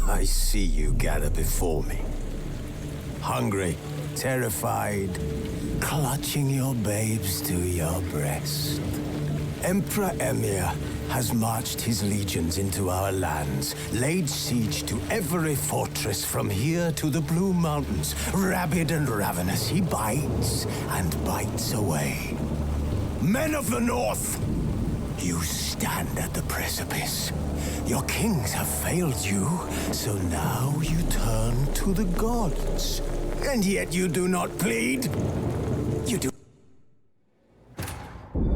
I see you gather before me. Hungry, terrified, clutching your babes to your breast. Emperor Emir has marched his legions into our lands, laid siege to every fortress from here to the Blue Mountains. Rabid and ravenous, he bites and bites away. Men of the North, you stand at the precipice. Your kings have failed you, so now you turn to the gods. And yet you do not plead. You do.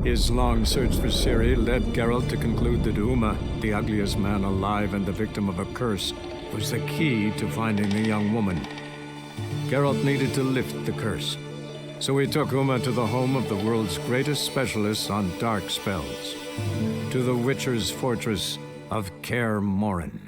His long search for Ciri led Geralt to conclude that Uma, the ugliest man alive and the victim of a curse, was the key to finding the young woman. Geralt needed to lift the curse, so he took Uma to the home of the world's greatest specialists on dark spells, to the Witcher's fortress of Kaer Morhen.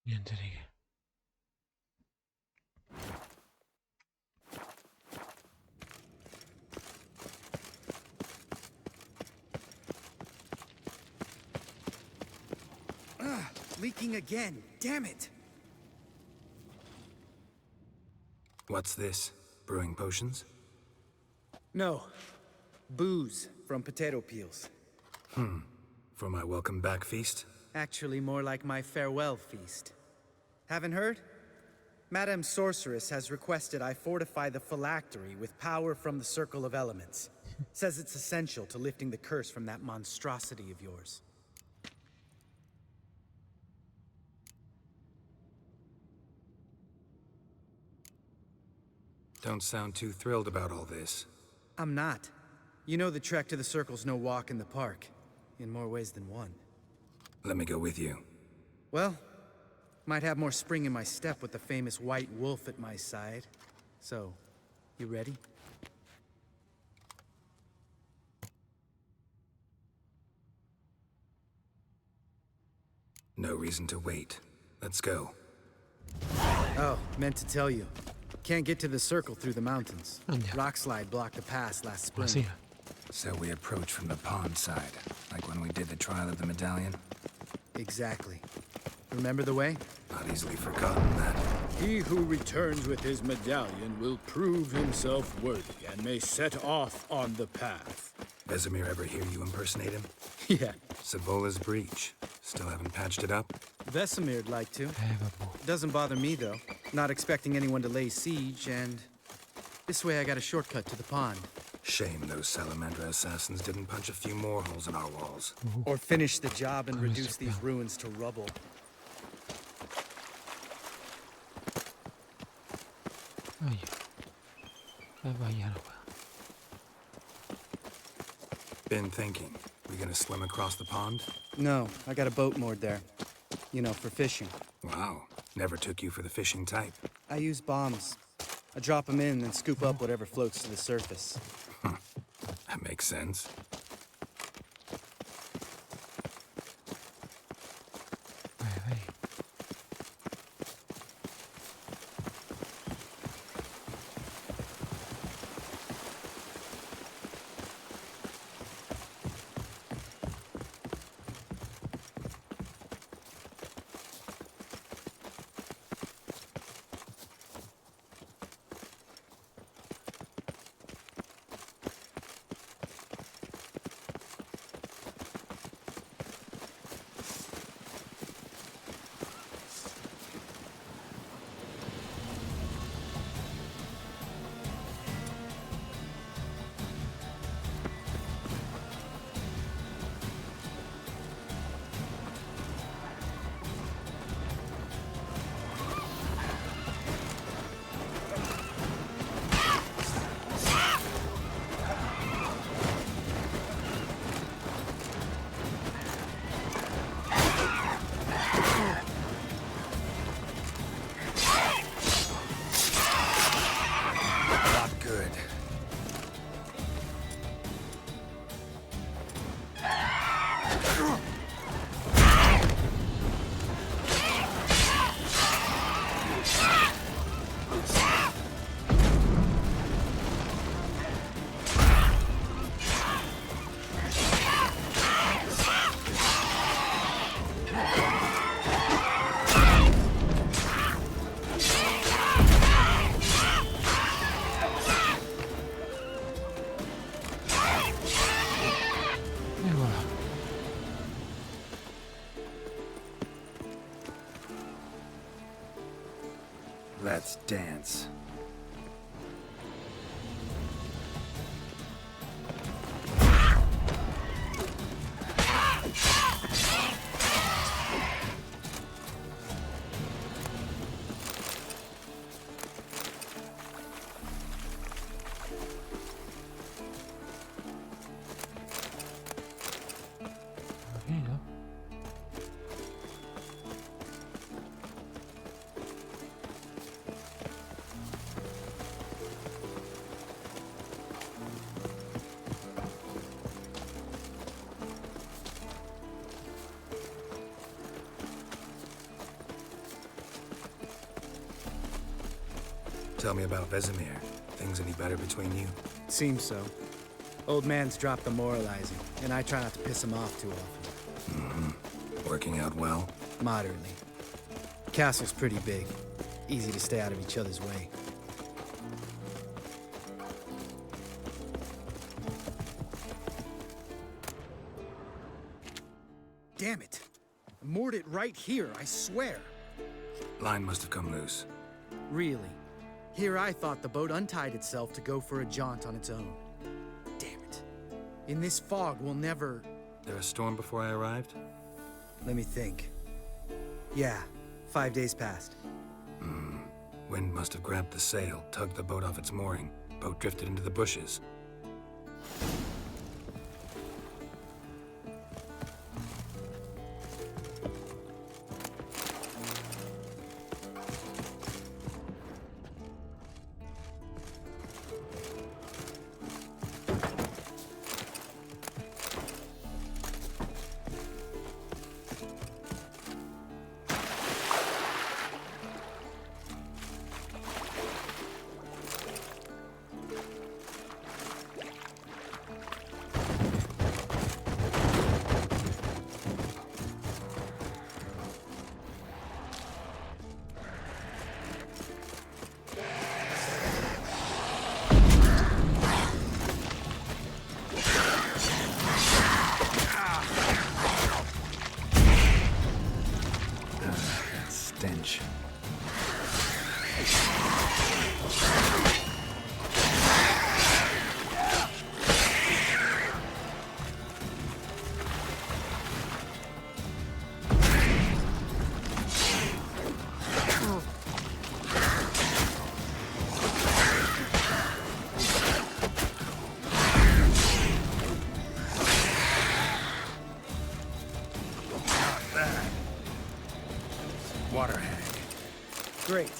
얘한테 이게. Leaking again. Damn it. What's this? Brewing potions? No. Booze from potato peels. For my welcome back feast? Actually, more like my farewell feast. Haven't heard? Madame Sorceress has requested I fortify the phylactery with power from the Circle of Elements. Says it's essential to lifting the curse from that monstrosity of yours. Don't sound too thrilled about all this. I'm not. You know the trek to the Circle's no walk in the park. In more ways than one. Let me go with you. Well, might have more spring in my step with the famous White Wolf at my side. So, you ready? No reason to wait. Let's go. Oh, meant to tell you. Can't get to the Circle through the mountains. 아니야. Rockslide blocked the pass last spring. 마세요. So we approach from the pond side, like when we did the trial of the medallion? Exactly. Remember the way? Not easily forgotten, that. He who returns with his medallion will prove himself worthy and may set off on the path. Vesemir ever hear you impersonate him? Yeah. Savola's breach. Still haven't patched it up? Vesemir'd like to. 에바 뭐. Doesn't bother me, though. Not expecting anyone to lay siege, and... this way I got a shortcut to the pond. Shame those Salamandra assassins didn't punch a few more holes in our walls. Or finish the job and Come reduce on, these ruins to rubble. 아유. 에바 하는 거야. Been thinking. We gonna swim across the pond? No, I got a boat moored there. You know, for fishing. Wow. Never took you for the fishing type. I use bombs. I drop them in and scoop up whatever floats to the surface. That makes sense. 왜? Not good. 이거야. Let's dance. 여기냐? tell me about Vesemir. Things any better between you? Seems so. Old man's dropped the moralizing, and I try not to piss him off too often. Working out well? Moderately. Castle's pretty big. Easy to stay out of each other's way. Damn it! I moored it right here, I swear. Line must have come loose. Really? Here I thought the boat untied itself to go for a jaunt on its own. Damn it. In this fog, we'll never... There a storm before I arrived? Let me think. Yeah, 5 days passed. Wind must have grabbed the sail, tugged the boat off its mooring. Boat drifted into the bushes. Stench. Water hag. Great.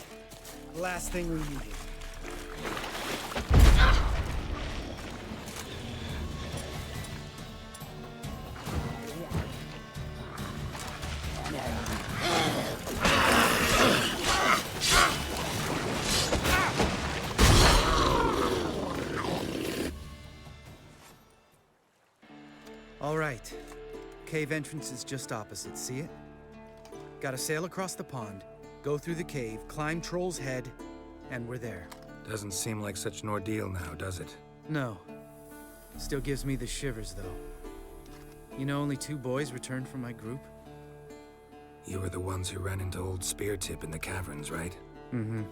Last thing we needed. All right. Cave entrance is just opposite, see it? Gotta sail across the pond, go through the cave, climb Troll's Head, and we're there. Doesn't seem like such an ordeal now, does it? No. Still gives me the shivers, though. You know only 2 boys returned from my group? You were the ones who ran into old Speartip in the caverns, right? Mm-hmm.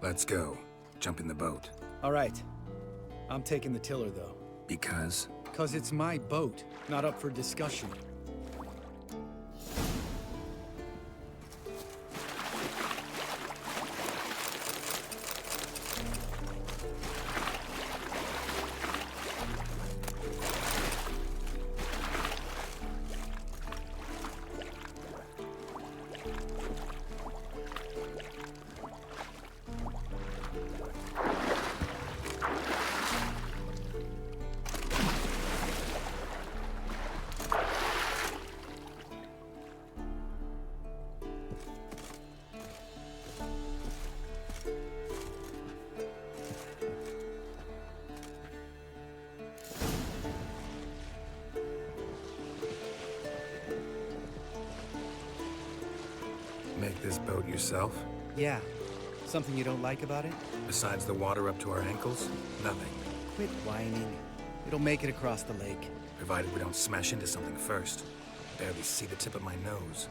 Let's go. Jump in the boat. All right. I'm taking the tiller, though. Because? 'Cause it's my boat, not up for discussion. Make this boat yourself? Yeah. Something you don't like about it? Besides the water up to our ankles? Nothing. Quit whining. It'll make it across the lake. Provided we don't smash into something first. Barely see the tip of my nose.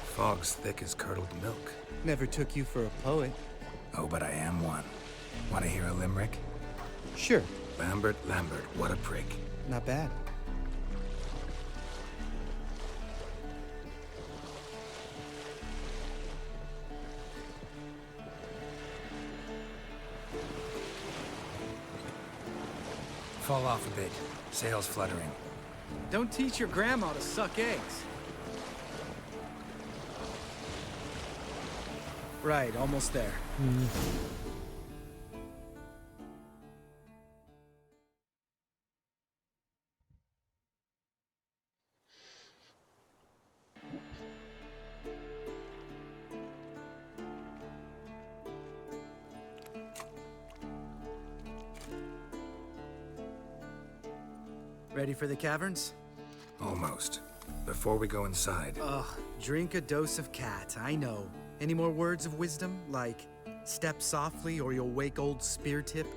Fog's thick as curdled milk. Never took you for a poet. Oh, but I am one. Want to hear a limerick? Sure. Lambert, Lambert, what a prick. Not bad. Fall off a bit. Sail's fluttering. Don't teach your grandma to suck eggs. Right, almost there. Ready for the caverns? Almost. Before we go inside, Ugh, drink a dose of cat, I know. Any more words of wisdom, like step softly or you'll wake old Spear Tip?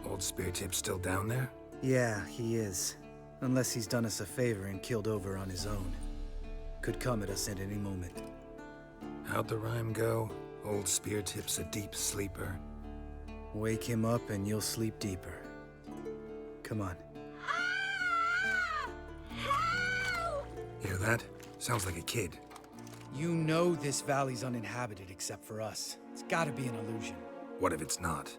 old Speartip's still down there? Yeah, he is. Unless he's done us a favor and killed over on his own. Could come at us at any moment. How'd the rhyme go? Old Speartip's a deep sleeper. Wake him up and you'll sleep deeper. Come on. Hear that? Sounds like a kid. You know this valley's uninhabited except for us. It's gotta be an illusion. What if it's not?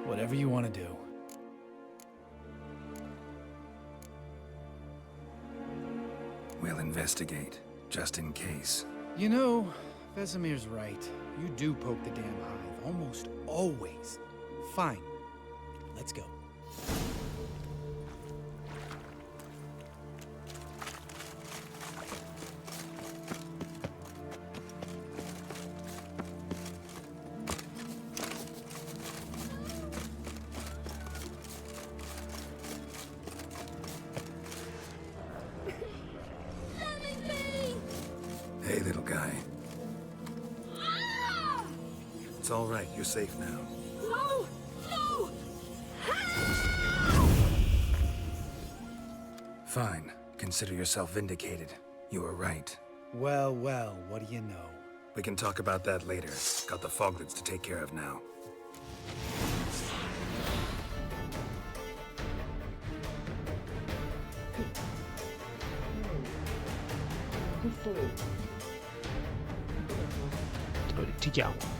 Whatever you want to do. We'll investigate, just in case. You know, Vesemir's right. You do poke the damn hive, almost always. Fine. Let's go. Hey, little guy. It's all right. You're safe now. No! No! Fine. Consider yourself vindicated. You were right. Well, well, what do you know? We can talk about that later. Got the foglets to take care of now. Ti chiamo.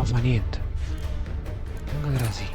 fa niente. Non era sì.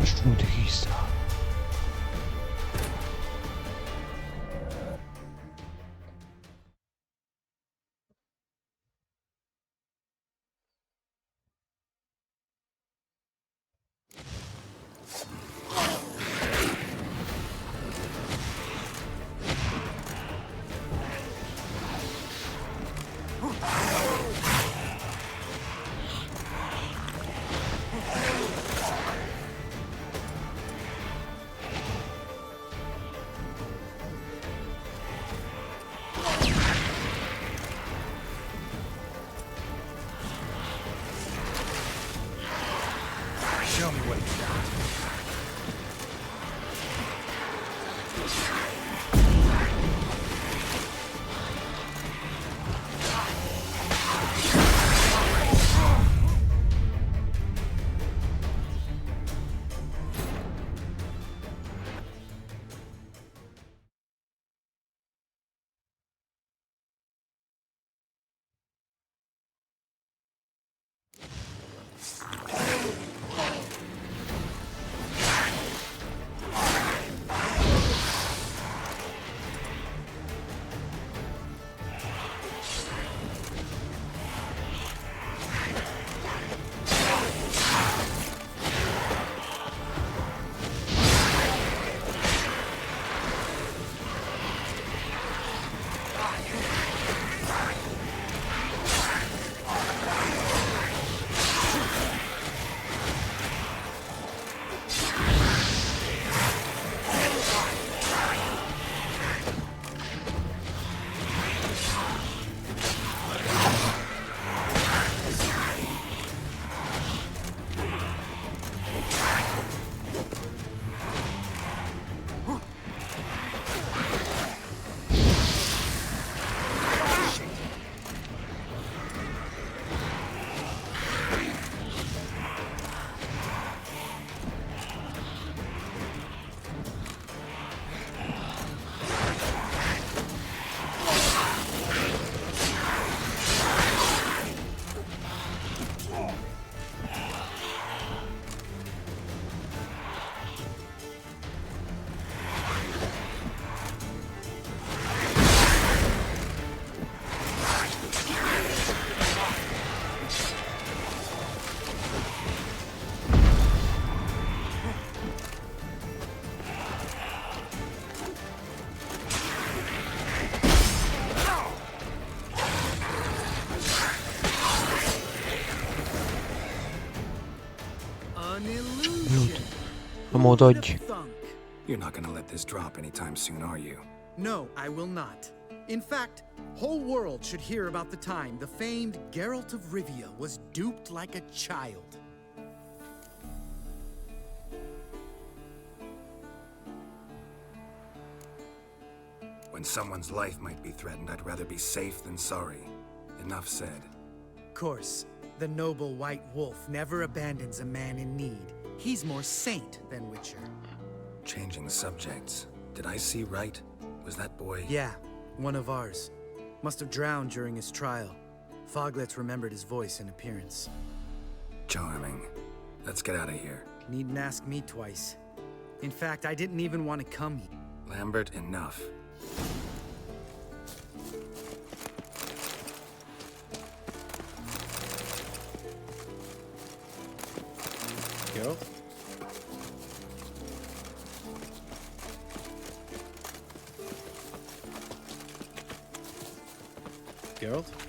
Schmutzig. Show me what you got. Mo d'oggi. You're not gonna let this drop anytime soon, are you? No, I will not. In fact, whole world should hear about the time the famed Geralt of Rivia was duped like a child. When someone's life might be threatened, I'd rather be safe than sorry. Enough said. Of course, the noble White Wolf never abandons a man in need. He's more saint than Witcher. Changing subjects. Did I see right? Was that boy... Yeah, one of ours. Must have drowned during his trial. Foglets remembered his voice and appearance. Charming. Let's get out of here. Needn't ask me twice. In fact, I didn't even want to come here. Lambert, enough. Geralt? Geralt?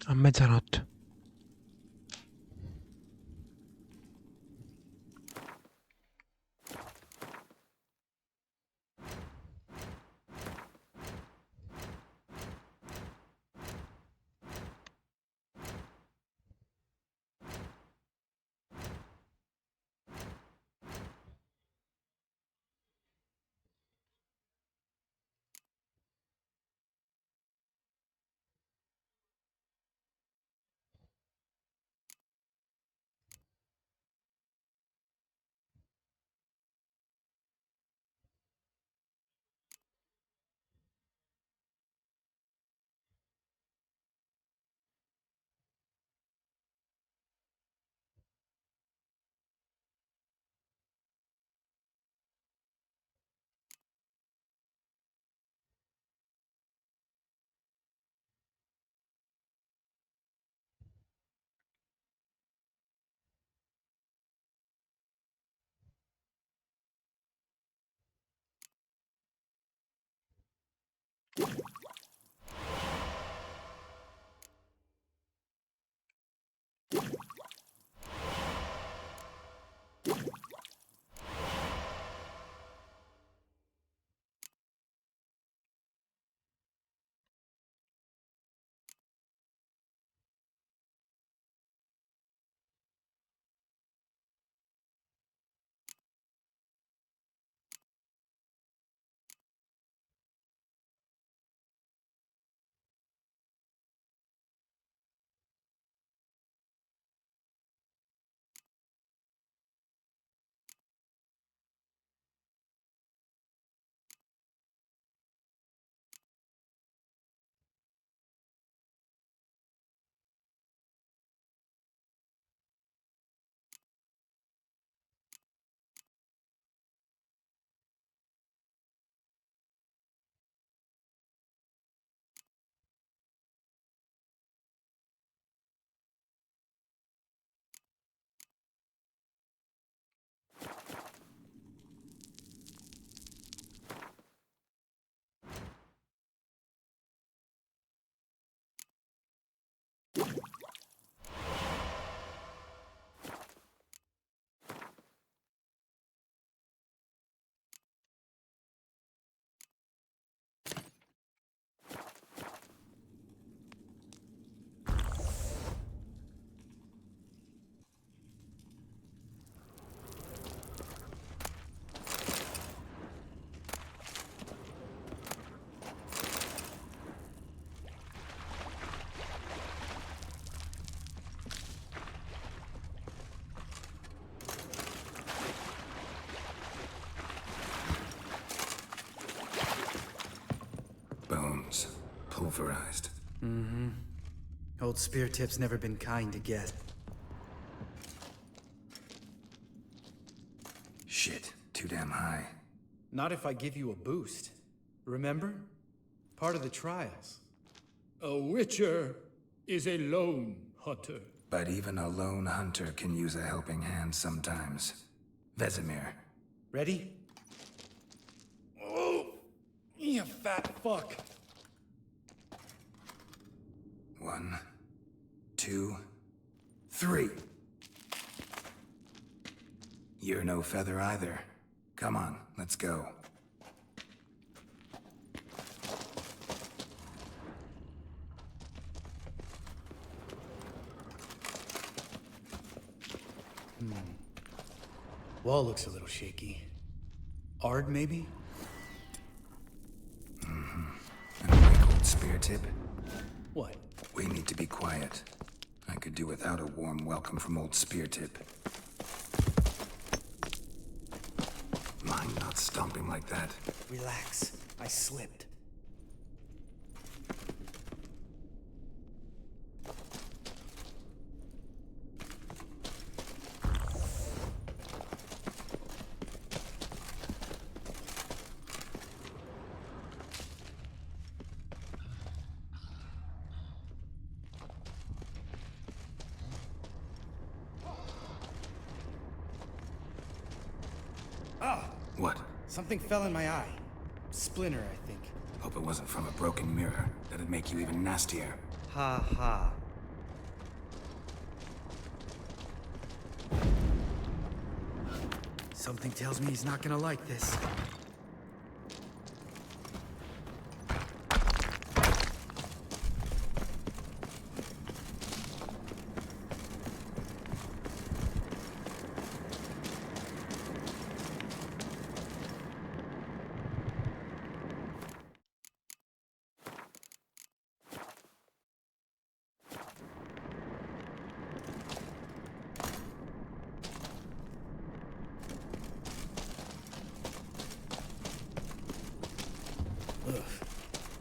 A mezzanotte. Bones. Pulverized. Mm-hmm. Old Spear Tip's never been kind to get. Shit. Too damn high. Not if I give you a boost. Remember? Part of the trials. A witcher is a lone hunter. But even a lone hunter can use a helping hand sometimes. Vesemir. Ready? Oh! You fat fuck! 1, 2, 3. You're no feather either. Come on, let's go. Wall looks a little shaky. Ard, maybe? And a weak old spear tip. What? We need to be quiet. I could do without a warm welcome from old spear tip. Mind not stomping like that. Relax. I slipped. What? Something fell in my eye. Splinter, I think. Hope it wasn't from a broken mirror. That'd make you even nastier. Ha ha. Something tells me he's not gonna like this.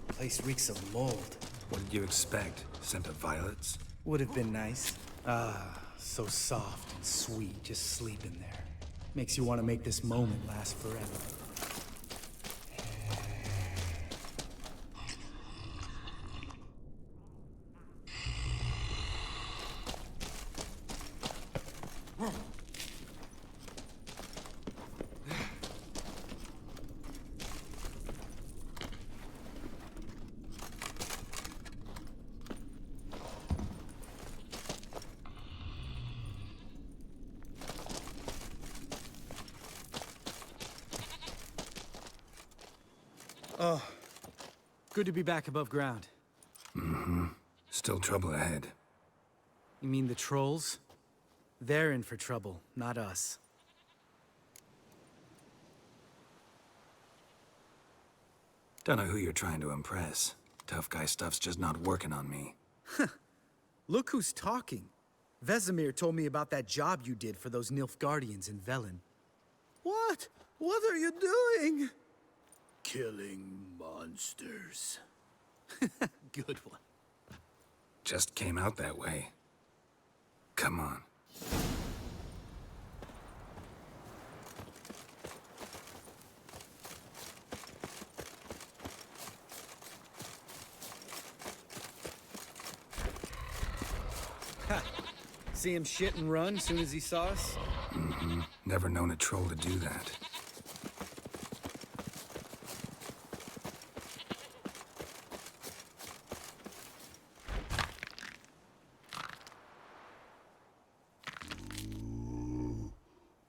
Place reeks of mold. What did you expect? Scent of violets? Would have been nice. Ah, so soft and sweet, just sleeping there. Makes you want to make this moment last forever. Oh, good to be back above ground. Still trouble ahead. You mean the trolls? They're in for trouble, not us. Don't know who you're trying to impress. Tough guy stuff's just not working on me. Look who's talking. Vesemir told me about that job you did for those Nilfgaardians in Velen. What? What are you doing? Killing monsters. Good one. Just came out that way. Come on. See him shit and run soon as he saw us? Never known a troll to do that.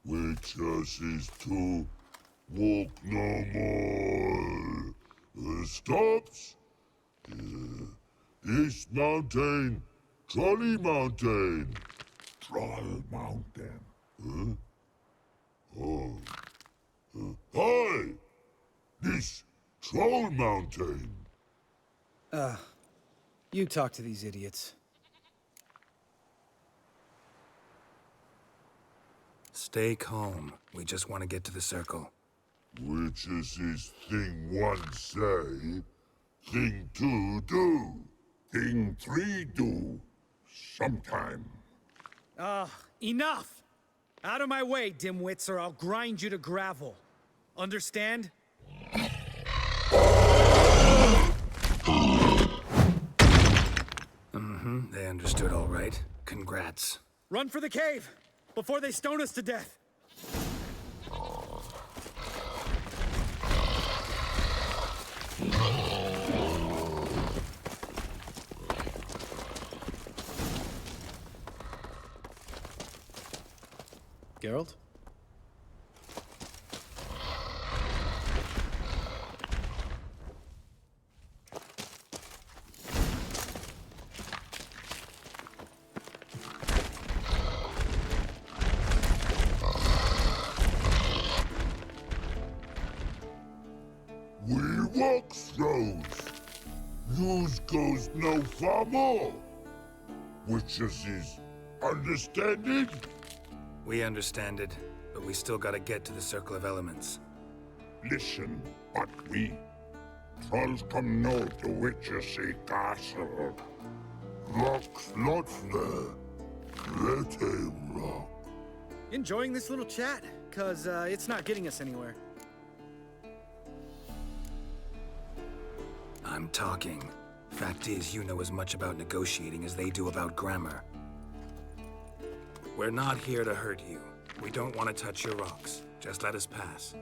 Witches is to walk no more. Stops. East Mountain, Trolley Mountain. Troll Mountain. Hi! This Troll Mountain. You talk to these idiots. Stay calm. We just want to get to the circle. Witches is thing one say, thing two do, thing three do, sometime. Enough! Out of my way, dimwits, or I'll grind you to gravel. Understand? They understood all right. Congrats. Run for the cave! Before they stone us to death! Geralt? We walk throws. News goes no far more. Witches is understand it? We understand it, but we still gotta get to the Circle of Elements. Listen, but we trolls come no to Witches castle. Rocks not there. Let a rock. Enjoying this little chat? Cause, it's not getting us anywhere. I'm talking. Fact is, you know as much about negotiating as they do about grammar. We're not here to hurt you. We don't want to touch your rocks. Just let us pass.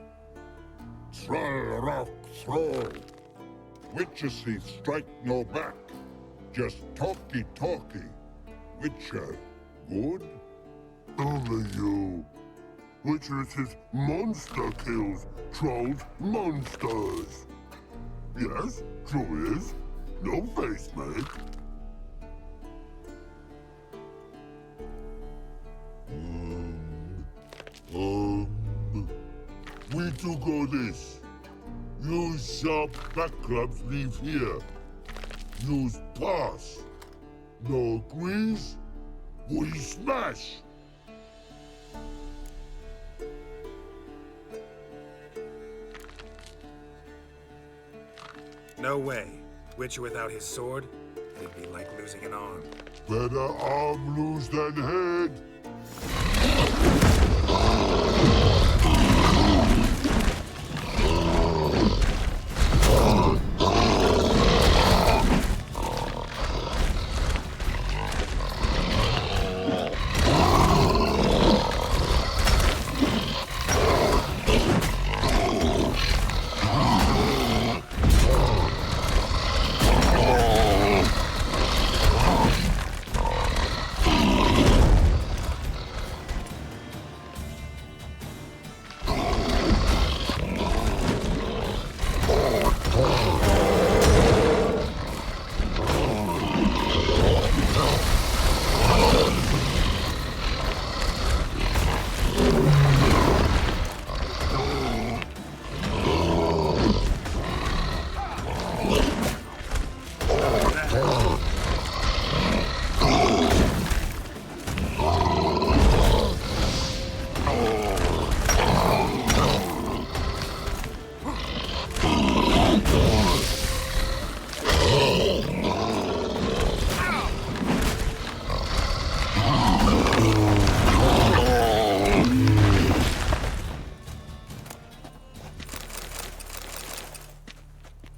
Troll rock throw. Witches strike no back. Just talky. Witcher, good? Only you. Witcher's monster kills trolls monsters. Yes, true is. No face, mate. We to go this. Use sharp backrubs leave here. Use pass. No agrees? We smash! No way. Witcher without his sword? It'd be like losing an arm. Better arm lose than head.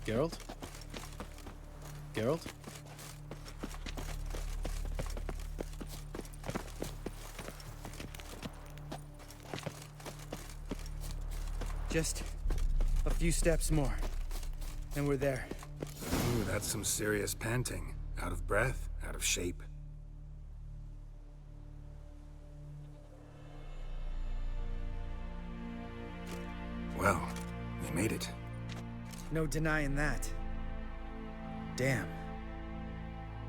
Geralt? Geralt? Just a few steps more, and we're there. Ooh, that's some serious panting. Out of breath, out of shape. Well, we made it. No denying that. Damn.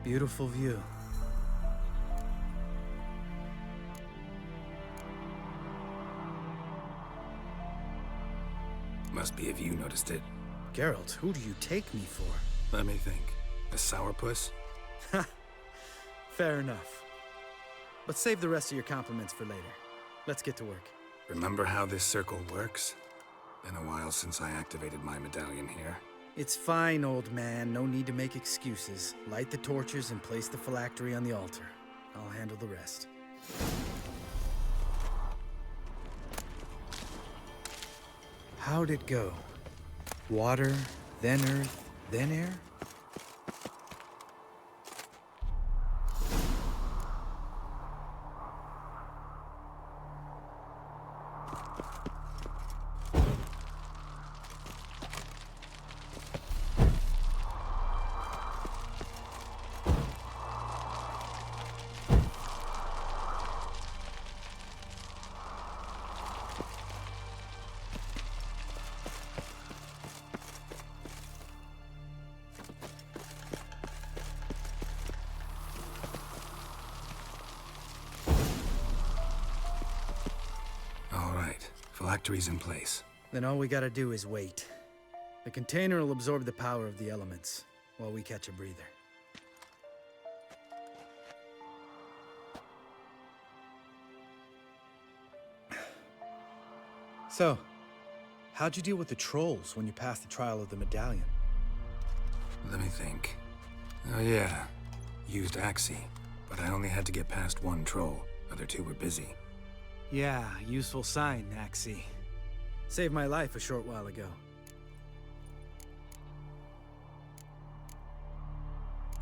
Beautiful view. Must be if you noticed it. Geralt, who do you take me for? Let me think. A sourpuss? Fair enough. But save the rest of your compliments for later. Let's get to work. Remember how this circle works? Been a while since I activated my medallion here. It's fine, old man. No need to make excuses. Light the torches and place the phylactery on the altar. I'll handle the rest. How'd it go? Water, then earth, then air? Phylactery's in place. Then all we gotta do is wait. The container will absorb the power of the elements, while we catch a breather. So, how'd you deal with the trolls when you passed the trial of the medallion? Let me think. Oh yeah, used Axii, but I only had to get past one troll. Other two were busy. Yeah, useful sign, Axii. Saved my life a short while ago.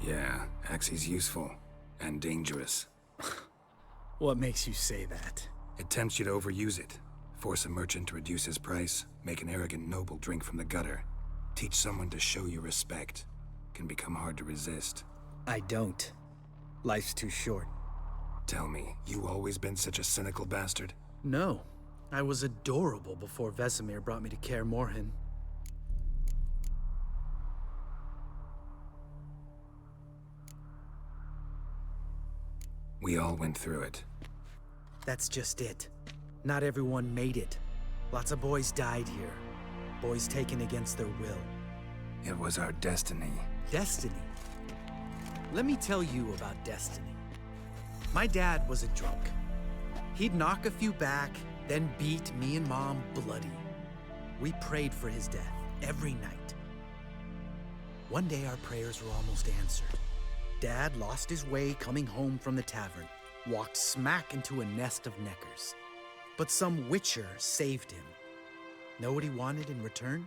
Yeah, Axii's useful. And dangerous. What makes you say that? It tempts you to overuse it. Force a merchant to reduce his price. Make an arrogant noble drink from the gutter. Teach someone to show you respect. Can become hard to resist. I don't. Life's too short. Tell me, you always been such a cynical bastard? No. I was adorable before Vesemir brought me to Kaer Morhen. We all went through it. That's just it. Not everyone made it. Lots of boys died here. Boys taken against their will. It was our destiny. Destiny? Let me tell you about destiny. My dad was a drunk. He'd knock a few back, then beat me and Mom bloody. We prayed for his death every night. One day our prayers were almost answered. Dad lost his way coming home from the tavern, walked smack into a nest of neckers. But some witcher saved him. Know what he wanted in return?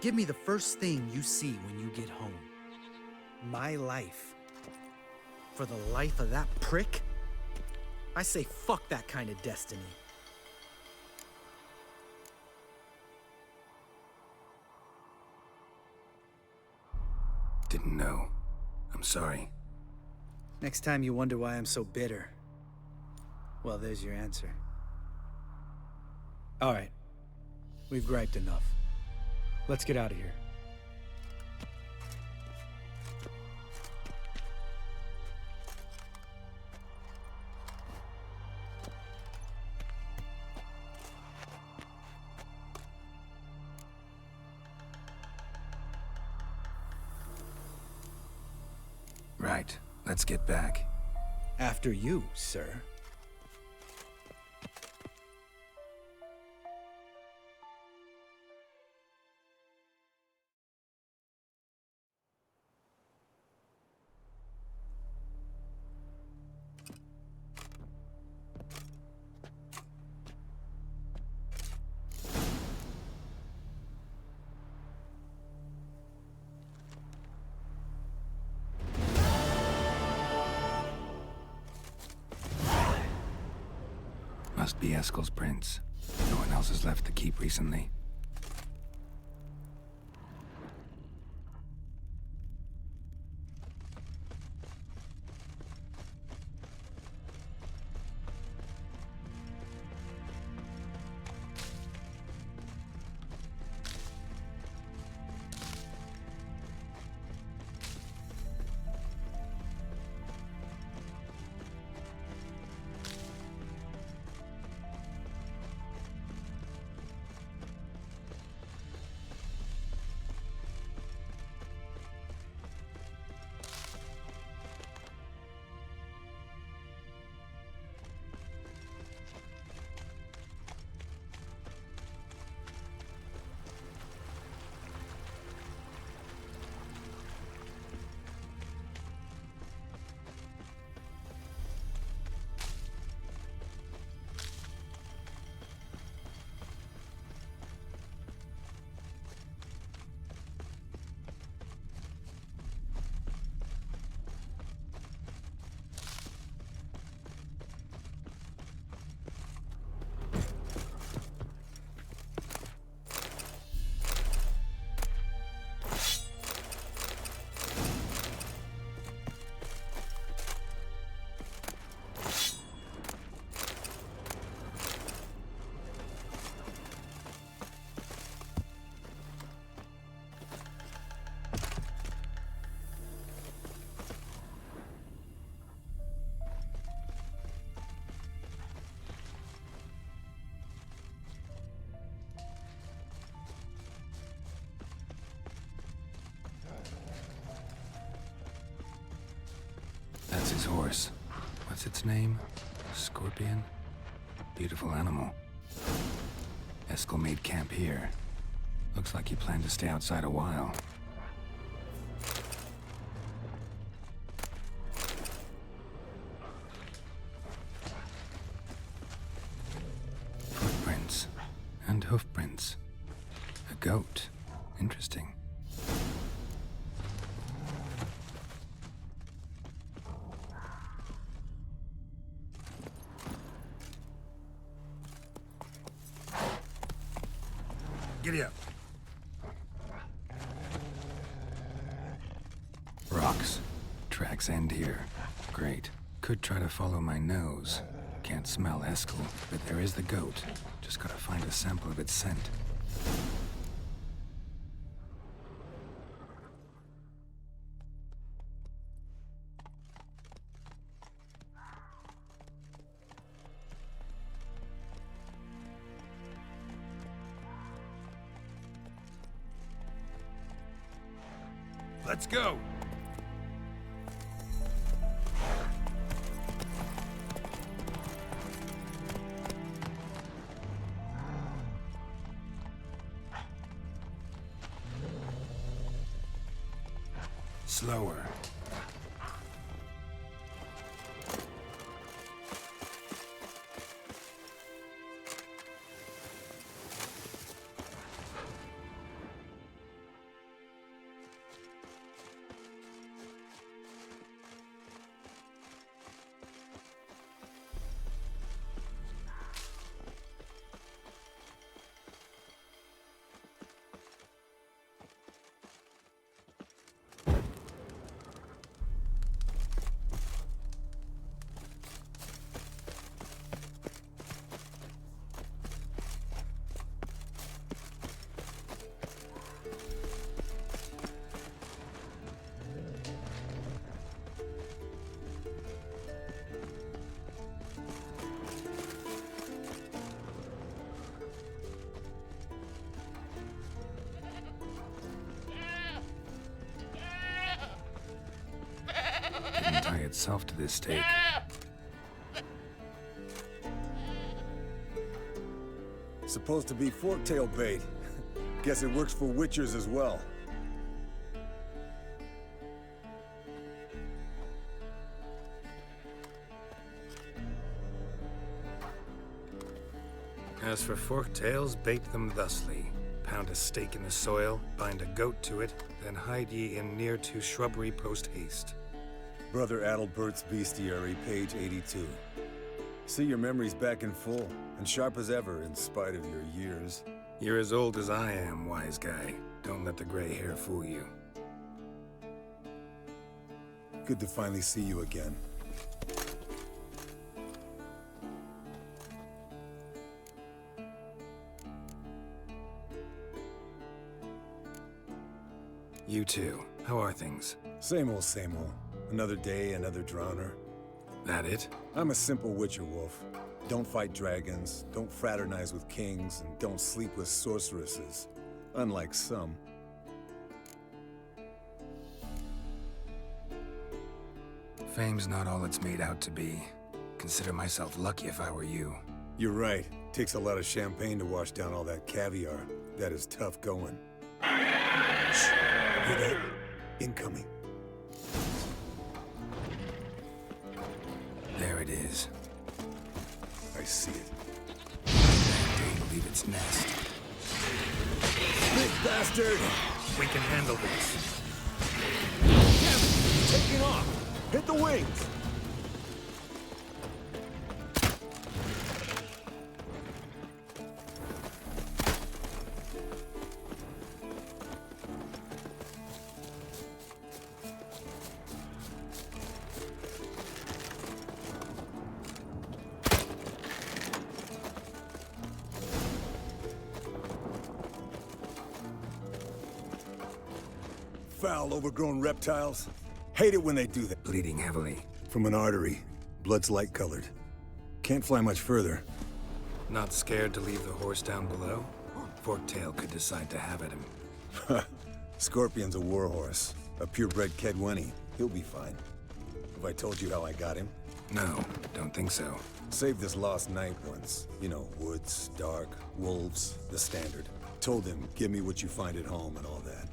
Give me the first thing you see when you get home. My life. For the life of that prick? I say fuck that kind of destiny. Didn't know. I'm sorry. Next time you wonder why I'm so bitter, well, there's your answer. All right. We've griped enough. Let's get out of here. Right. Let's get back. After you, sir. Must be Eskel's prince. No one else has left the keep recently. That's his horse. What's its name? Scorpion? Beautiful animal. Eskel made camp here. Looks like he planned to stay outside a while. Footprints. And hoofprints. A goat. Interesting. Giddy up. Rocks. Tracks end here. Great. Could try to follow my nose. Can't smell Eskel, but there is the goat. Just gotta find a sample of its scent. Let's go! Slower. Didn't tie itself to this stake. Supposed to be forktail bait. Guess it works for witchers as well. As for forktails, bait them thusly. Pound a stake in the soil, bind a goat to it, then hide ye in near to shrubbery post haste. Brother Adalbert's Bestiary, page 82. See your memories back in full, and sharp as ever in spite of your years. You're as old as I am, wise guy. Don't let the gray hair fool you. Good to finally see you again. You too. How are things? Same old, same old. Another day, another drowner. That it? I'm a simple witcher, Wolf. Don't fight dragons, don't fraternize with kings, and don't sleep with sorceresses. Unlike some. Fame's not all it's made out to be. Consider myself lucky if I were you. You're right. Takes a lot of champagne to wash down all that caviar. That is tough going. Shh. Hear that? Incoming. There it is. I see it. Didn't leave its nest. Big bastard! We can handle this. Taking off! Hit the wings! Foul, overgrown reptiles. Hate it when they do that. Bleeding heavily. From an artery. Blood's light-colored. Can't fly much further. Not scared to leave the horse down below? Forktail could decide to have at him. Scorpion's a warhorse. A purebred Kedwenny. He'll be fine. Have I told you how I got him? No, don't think so. Saved this lost knight once. You know, woods, dark, wolves, the standard. Told him, give me what you find at home and all that.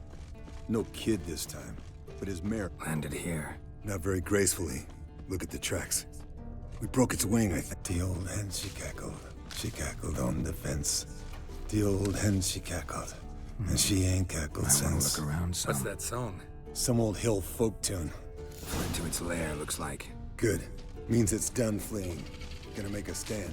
No kid this time, but his mare Landed here. not very gracefully. Look at the tracks. We broke its wing, I think. The old hen, she cackled on the fence. The old hen, she cackled. And she ain't cackled I wanna since. look around some. What's that song? Some old hill folk tune. Fled to its lair, looks like. Good. Means it's done fleeing. Gonna make a stand.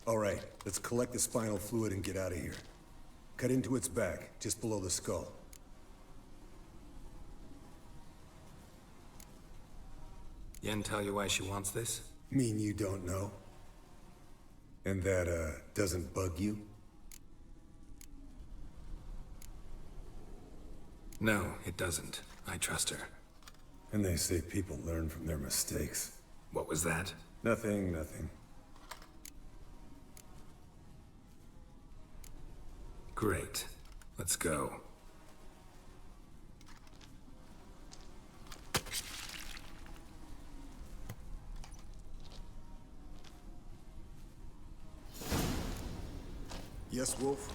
All right, let's collect the spinal fluid and get out of here. Cut into its back, just below the skull. Yen tell you why she wants this? Mean you don't know? And that, doesn't bug you? No, it doesn't. I trust her. And they say people learn from their mistakes. What was that? Nothing, nothing. Great. Let's go. Yes, Wolf?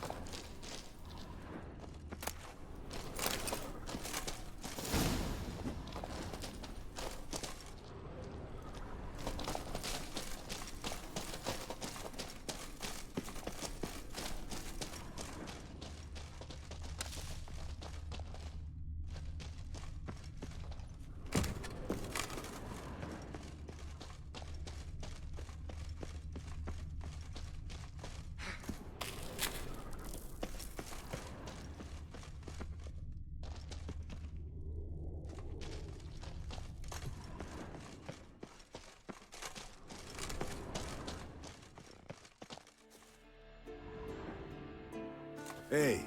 Hey,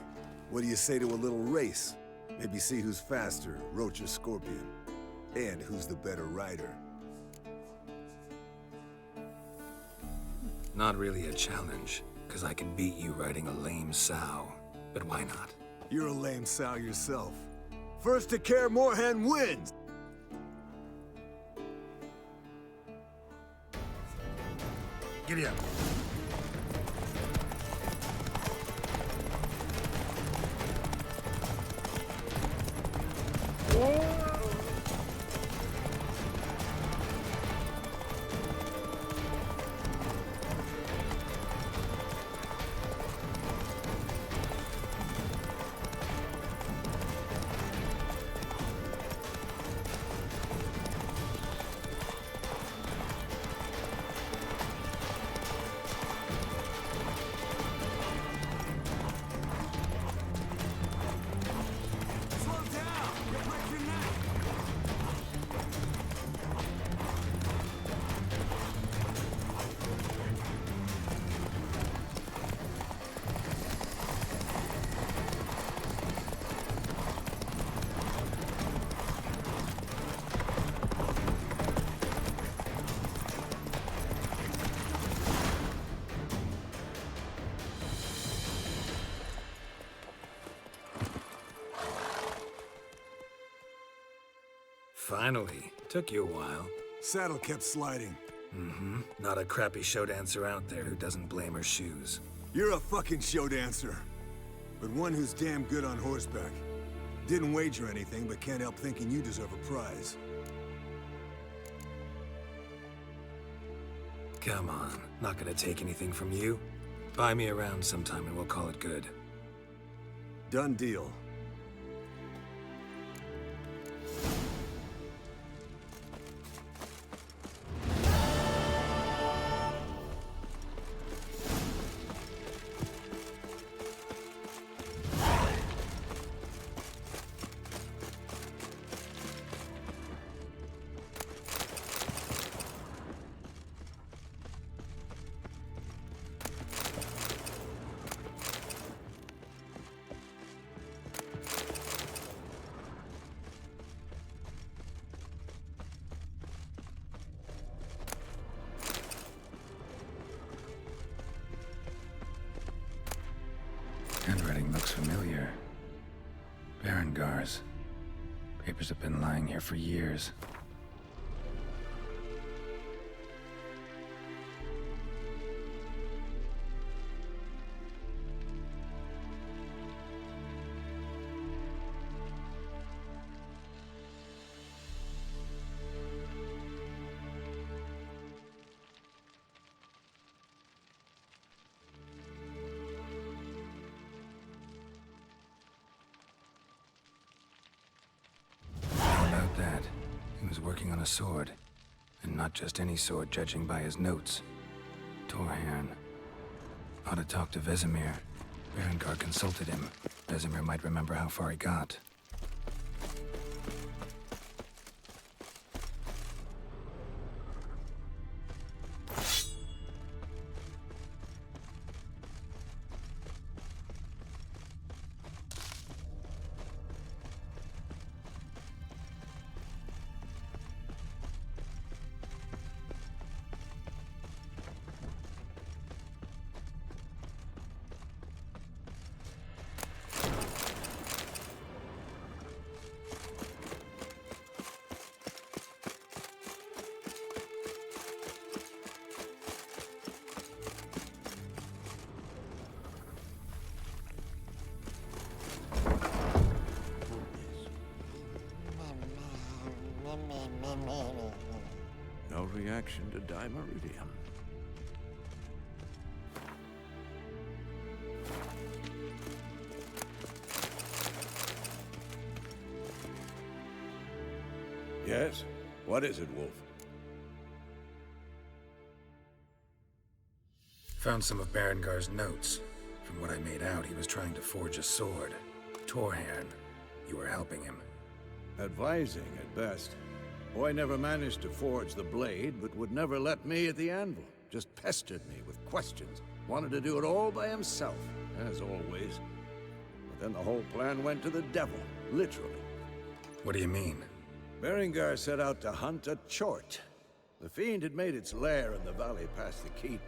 what do you say to a little race? Maybe see who's faster, Roach or Scorpion. And who's the better rider. Not really a challenge, because I can beat you riding a lame sow. But why not? You're a lame sow yourself. First to Kaer Morhen wins! Giddy up. Finally. Took you a while. Saddle kept sliding. Mm-hmm. Not a crappy show dancer out there who doesn't blame her shoes. You're a fucking show dancer. But one who's damn good on horseback. Didn't wager anything, but can't help thinking you deserve a prize. Come on. Not gonna take anything from you. Buy me around sometime and we'll call it good. Done deal. Handwriting looks familiar. Berengar's. Papers have been lying here for years. working on a sword. And not just any sword, judging by his notes. Torhan. Ought to talk to Vesemir. Berengar consulted him. Vesemir might remember how far he got. No reaction to Dimeridium. Yes? What is it, Wolf? Found some of Berengar's notes. From what I made out, he was trying to forge a sword. Torhan, you were helping him. Advising, at best. Boy never managed to forge the blade, but would never let me at the anvil. Just pestered me with questions. Wanted to do it all by himself, as always. But then the whole plan went to the devil, literally. What do you mean? Berengar set out to hunt a chort. The fiend had made its lair in the valley past the keep.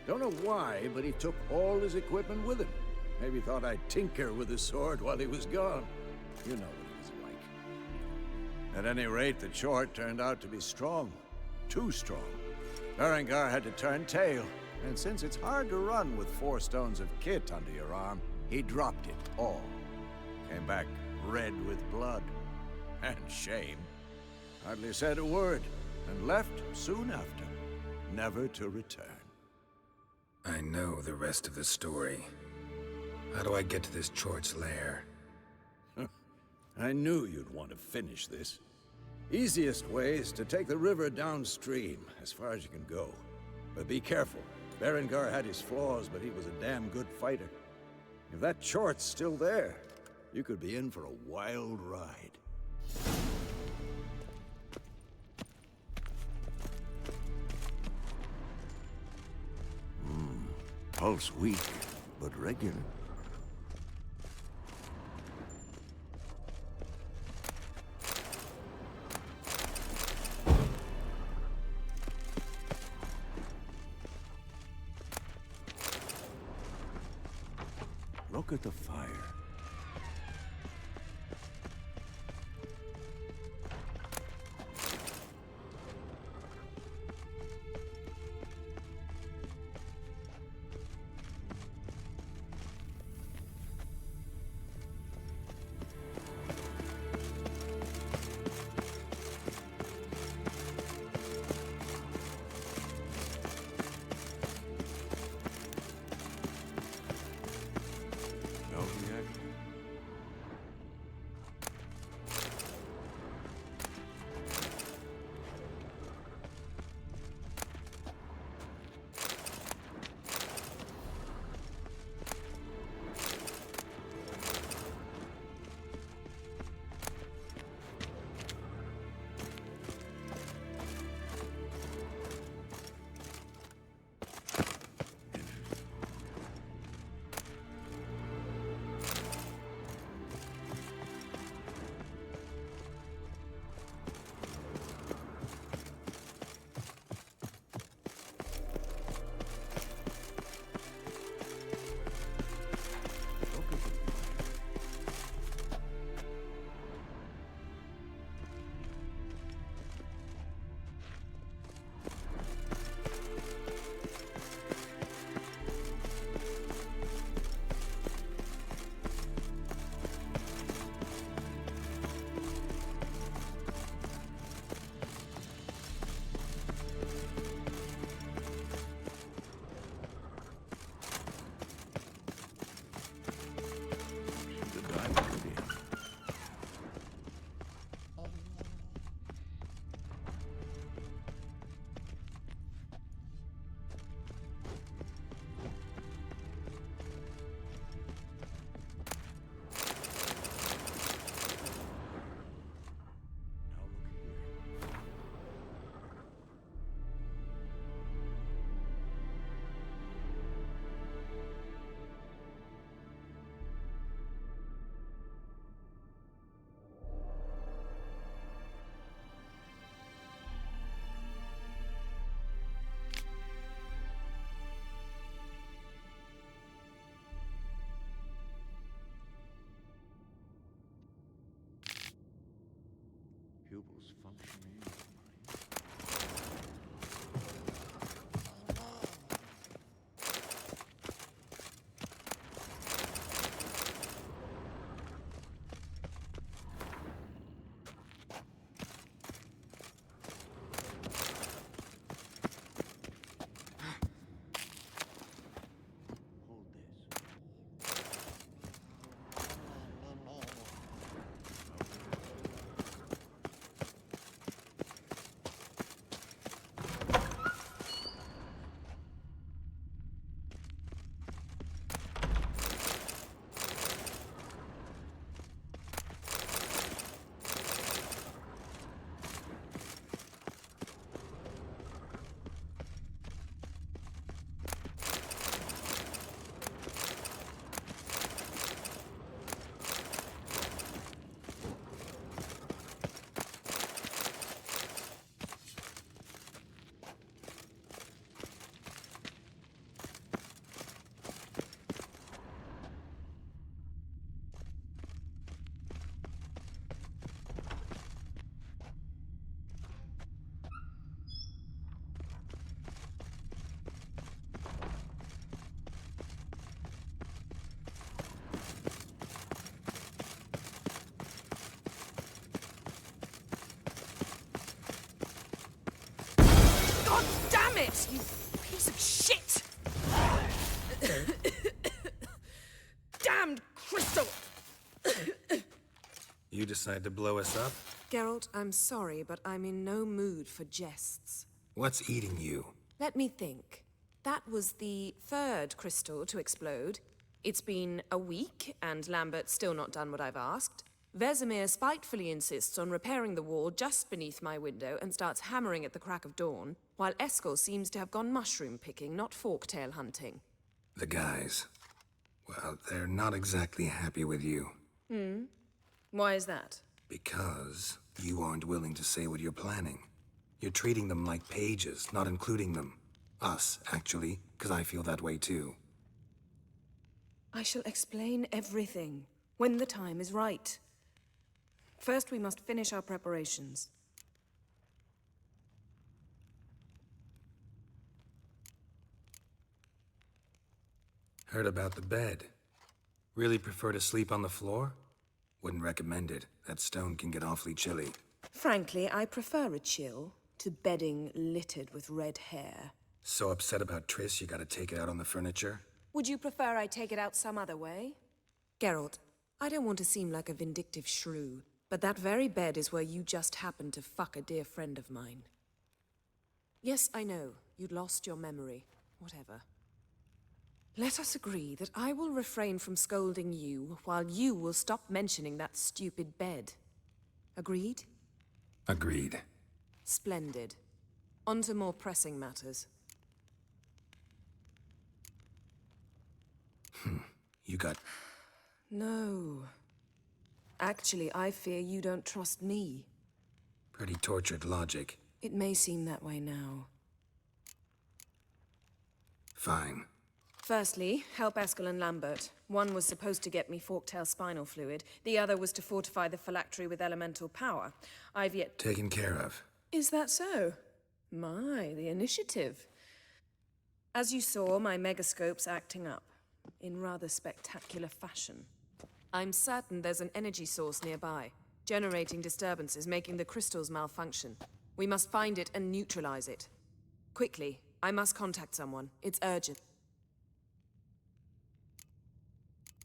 Don't know why, but he took all his equipment with him. Maybe thought I'd tinker with his sword while he was gone. You know what he was like. At any rate, the chort turned out to be strong. Too strong. Berengar had to turn tail, and since it's hard to run with 4 stones of kit under your arm, he dropped it all. Came back red with blood. And shame. Hardly said a word, and left soon after, never to return. I know the rest of the story. How do I get to this chort's lair? I knew you'd want to finish this. Easiest way is to take the river downstream, as far as you can go. But be careful. Berengar had his flaws, but he was a damn good fighter. If that chort's still there, you could be in for a wild ride. Pulse weak, but regular. Look at the fire. No reaction. functioning. Hold this. God damn it! You piece of shit! Damned crystal! You decide to blow us up? Geralt, I'm sorry, but I'm in no mood for jests. What's eating you? Let me think. That was the third crystal to explode. It's been a week, and Lambert's still not done what I've asked. Vesemir spitefully insists on repairing the wall just beneath my window and starts hammering at the crack of dawn, while Eskel seems to have gone mushroom picking, not forktail hunting. The guys. Well, they're not exactly happy with you. Why is that? Because you aren't willing to say what you're planning. You're treating them like pages, not including them. Us, actually, because I feel that way too. I shall explain everything when the time is right. First, we must finish our preparations. Heard about the bed. Really prefer to sleep on the floor? Wouldn't recommend it. That stone can get awfully chilly. Frankly, I prefer a chill to bedding littered with red hair. So upset about Triss you gotta take it out on the furniture? Would you prefer I take it out some other way? Geralt, I don't want to seem like a vindictive shrew, but that very bed is where you just happened to fuck a dear friend of mine. Yes, I know, you'd lost your memory. Whatever. Let us agree that I will refrain from scolding you, while you will stop mentioning that stupid bed. Agreed? Agreed. Splendid. On to more pressing matters. You got... No. Actually, I fear you don't trust me. pretty tortured logic. It may seem that way now. Fine. Firstly, help Eskel and Lambert. One was supposed to get me forktail spinal fluid. The other was to fortify the phylactery with elemental power. I've yet... Taken care of. Is that so? My, the initiative. As you saw, my megascope's acting up. In rather spectacular fashion. I'm certain there's an energy source nearby, generating disturbances, making the crystals malfunction. We must find it and neutralize it. Quickly, I must contact someone. It's urgent.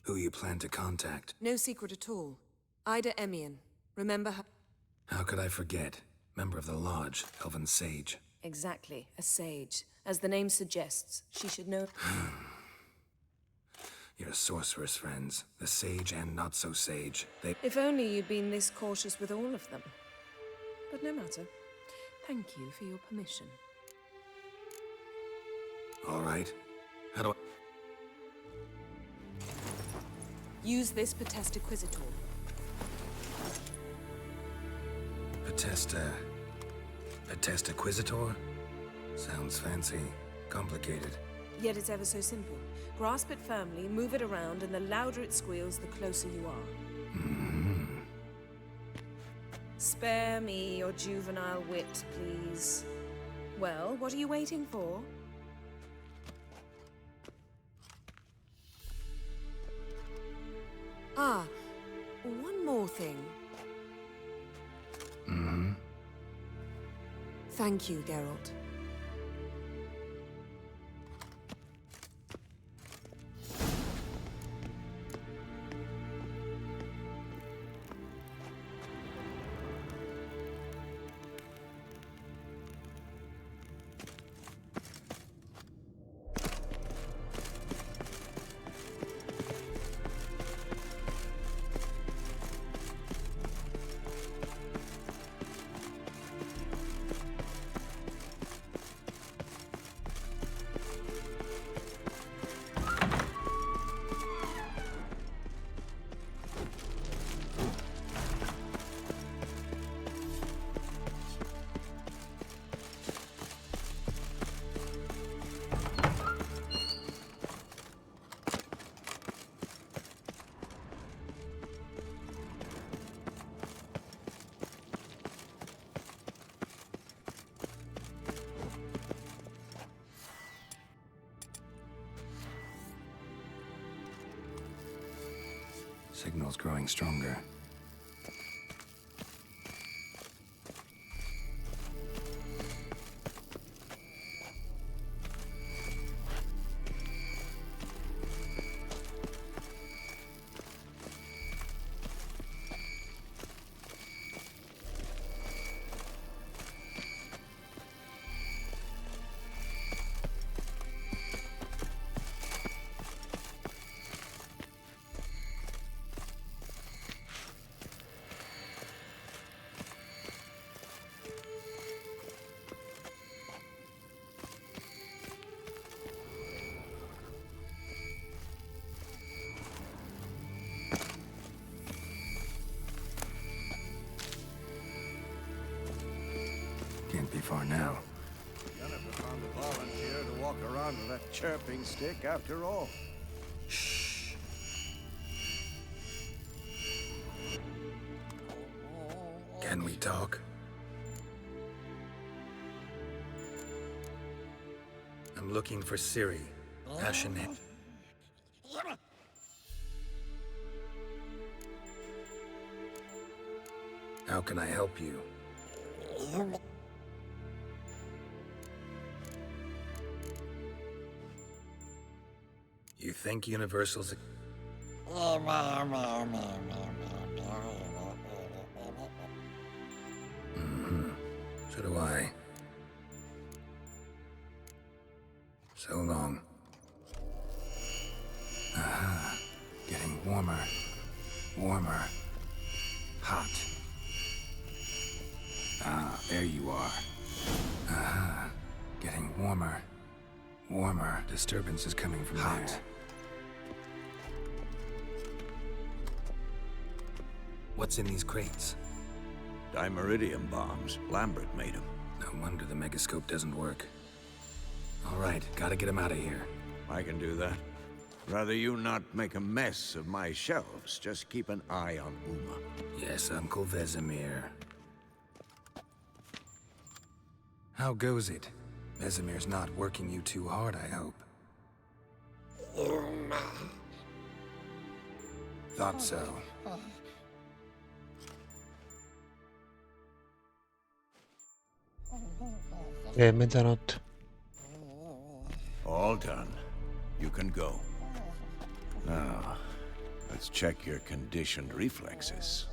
Who you plan to contact? No secret at all. Ida Emian. Remember her? How could I forget? Member of the Lodge, Elven Sage. Exactly, a sage. As the name suggests, she should know... Your sorceress friends, the sage and not so sage, they... If only you'd been this cautious with all of them. But no matter. Thank you for your permission. All right. How do I... Use this Potesta Quisitor. Potesta Quisitor? Sounds fancy. Complicated. Yet it's ever so simple. Grasp it firmly, move it around, and the louder it squeals, the closer you are. Spare me your juvenile wit, please. Well, what are you waiting for? Ah, one more thing. Mm-hmm. Thank you, Geralt. Signal's growing stronger. Can't be far now. Jennifer found a volunteer to walk around with that chirping stick after all. Shh. Can we talk? I'm looking for Ciri. Ashenhead. How can I help you? You think Universal's... So do I. So long. Aha. Getting warmer. Warmer. Hot. Ah, there you are. Aha. Getting warmer. Warmer. Disturbance is coming from there. What's in these crates? Dimeridium bombs. Lambert made them. No wonder the megascope doesn't work. All right, gotta get him out of here. I can do that. Rather you not make a mess of my shelves. Just keep an eye on Uma. Yes, Uncle Vesemir. How goes it? Vesemir's not working you too hard, I hope. Thought so. Mezzanotte. All done. You can go. Now, let's check your conditioned reflexes.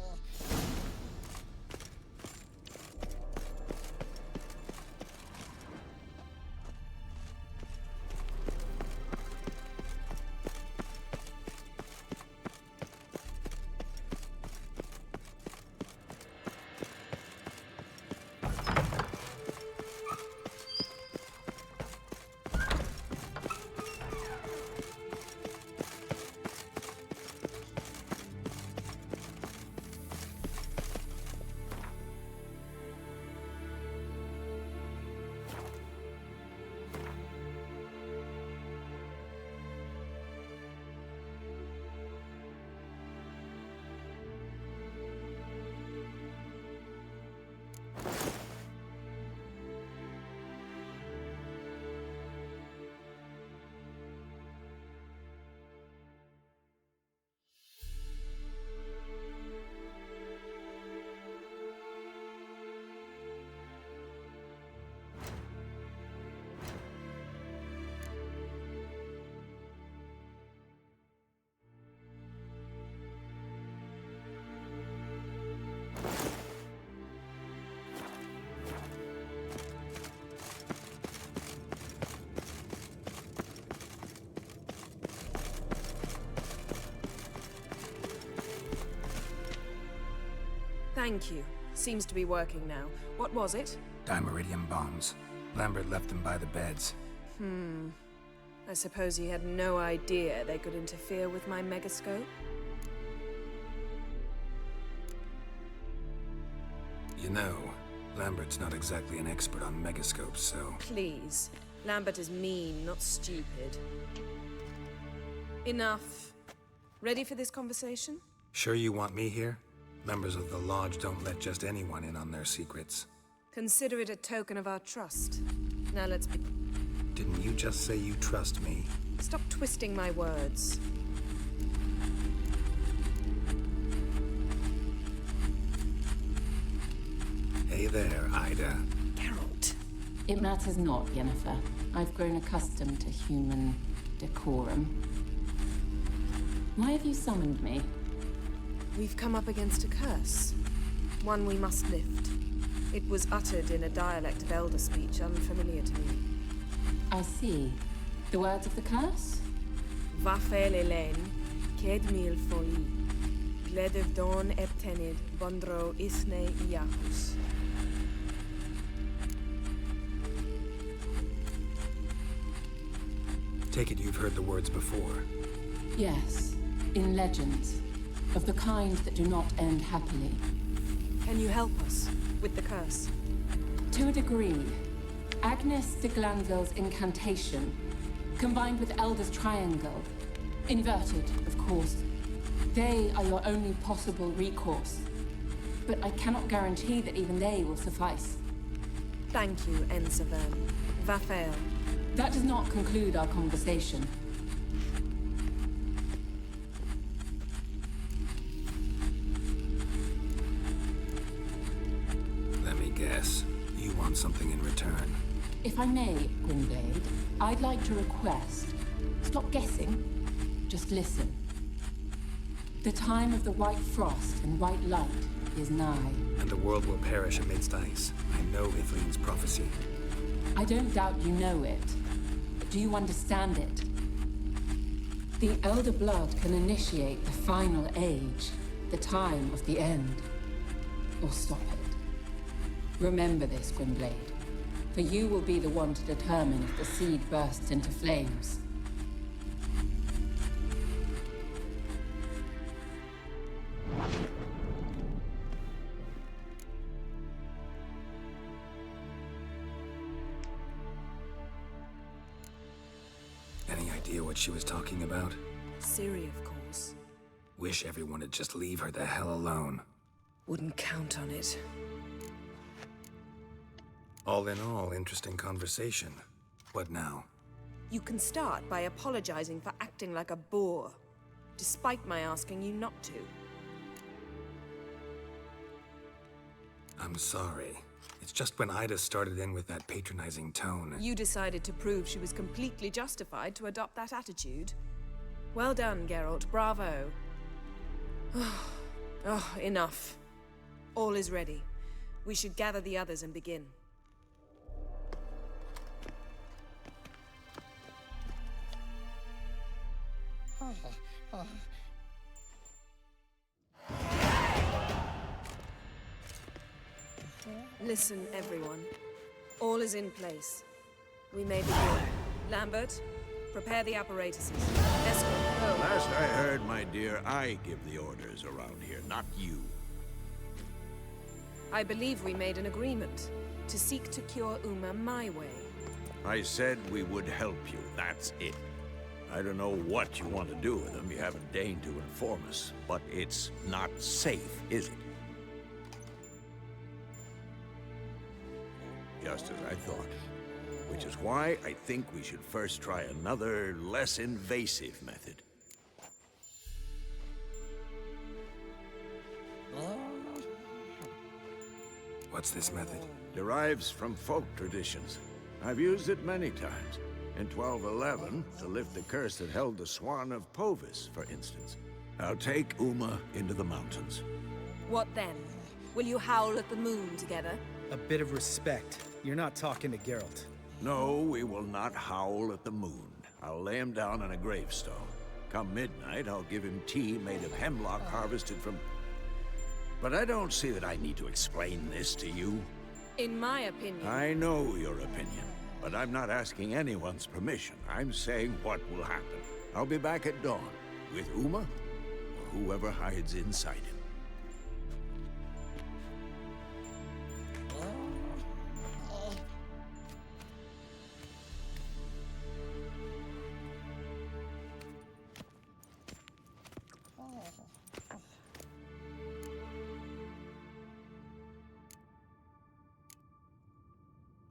Thank you. Seems to be working now. What was it? Dimeridium bombs. Lambert left them by the beds. I suppose he had no idea they could interfere with my megascope? You know, Lambert's not exactly an expert on megascopes, so... Please. Lambert is mean, not stupid. Enough. Ready for this conversation? Sure you want me here? Members of the Lodge don't let just anyone in on their secrets. Consider it a token of our trust. Now let's be... Didn't you just say you trust me? Stop twisting my words. Hey there, Ida. Geralt. It matters not, Yennefer. I've grown accustomed to human decorum. Why have you summoned me? We've come up against a curse. One we must lift. It was uttered in a dialect of Elder speech unfamiliar to me. I see. The words of the curse? Vafael Elaine, Ked mil foli, Gledev don eptenid, Bondro isne iacus. Take it you've heard the words before. Yes, in legends. Of the kind that do not end happily. Can you help us with the curse? To a degree. Agnes de Glanville's incantation, combined with Elder's triangle, inverted, of course. They are your only possible recourse. But I cannot guarantee that even they will suffice. Thank you, Ensavan. Vafael. That does not conclude our conversation. Let me guess. You want something in return. If I may, Gwynblade, I'd like to request... Stop guessing. Just listen. The time of the white frost and white light is nigh. And the world will perish amidst ice. I know Ithleen's prophecy. I don't doubt you know it. But do you understand it? The Elder Blood can initiate the final age, the time of the end. Or stop it. Remember this, Gwynblade. For you will be the one to determine if the seed bursts into flames. Any idea what she was talking about? Ciri, of course. Wish everyone would just leave her the hell alone. Wouldn't count on it. All in all, interesting conversation. What now? You can start by apologizing for acting like a boor, despite my asking you not to. I'm sorry. It's just when Ida started in with that patronizing tone. You decided to prove she was completely justified to adopt that attitude. Well done, Geralt. Bravo. Oh, enough. All is ready. We should gather the others and begin. Listen, everyone. All is in place. We may begin. Lambert, prepare the apparatuses. Escort, go. Last I heard, my dear, I give the orders around here, not you. I believe we made an agreement to seek to cure Uma my way. I said we would help you, that's it. I don't know what you want to do with them, you haven't deigned to inform us, but it's not safe, is it? Just as I thought. Which is why I think we should first try another, less invasive method. What's this method? Derives from folk traditions. I've used it many times. In 1211, to lift the curse that held the Swan of Povis, for instance. I'll take Uma into the mountains. What then? Will you howl at the moon together? A bit of respect. You're not talking to Geralt. No, we will not howl at the moon. I'll lay him down on a gravestone. Come midnight, I'll give him tea made of hemlock harvested from... But I don't see that I need to explain this to you. In my opinion... I know your opinion, but I'm not asking anyone's permission. I'm saying what will happen. I'll be back at dawn, with Uma, or whoever hides inside him.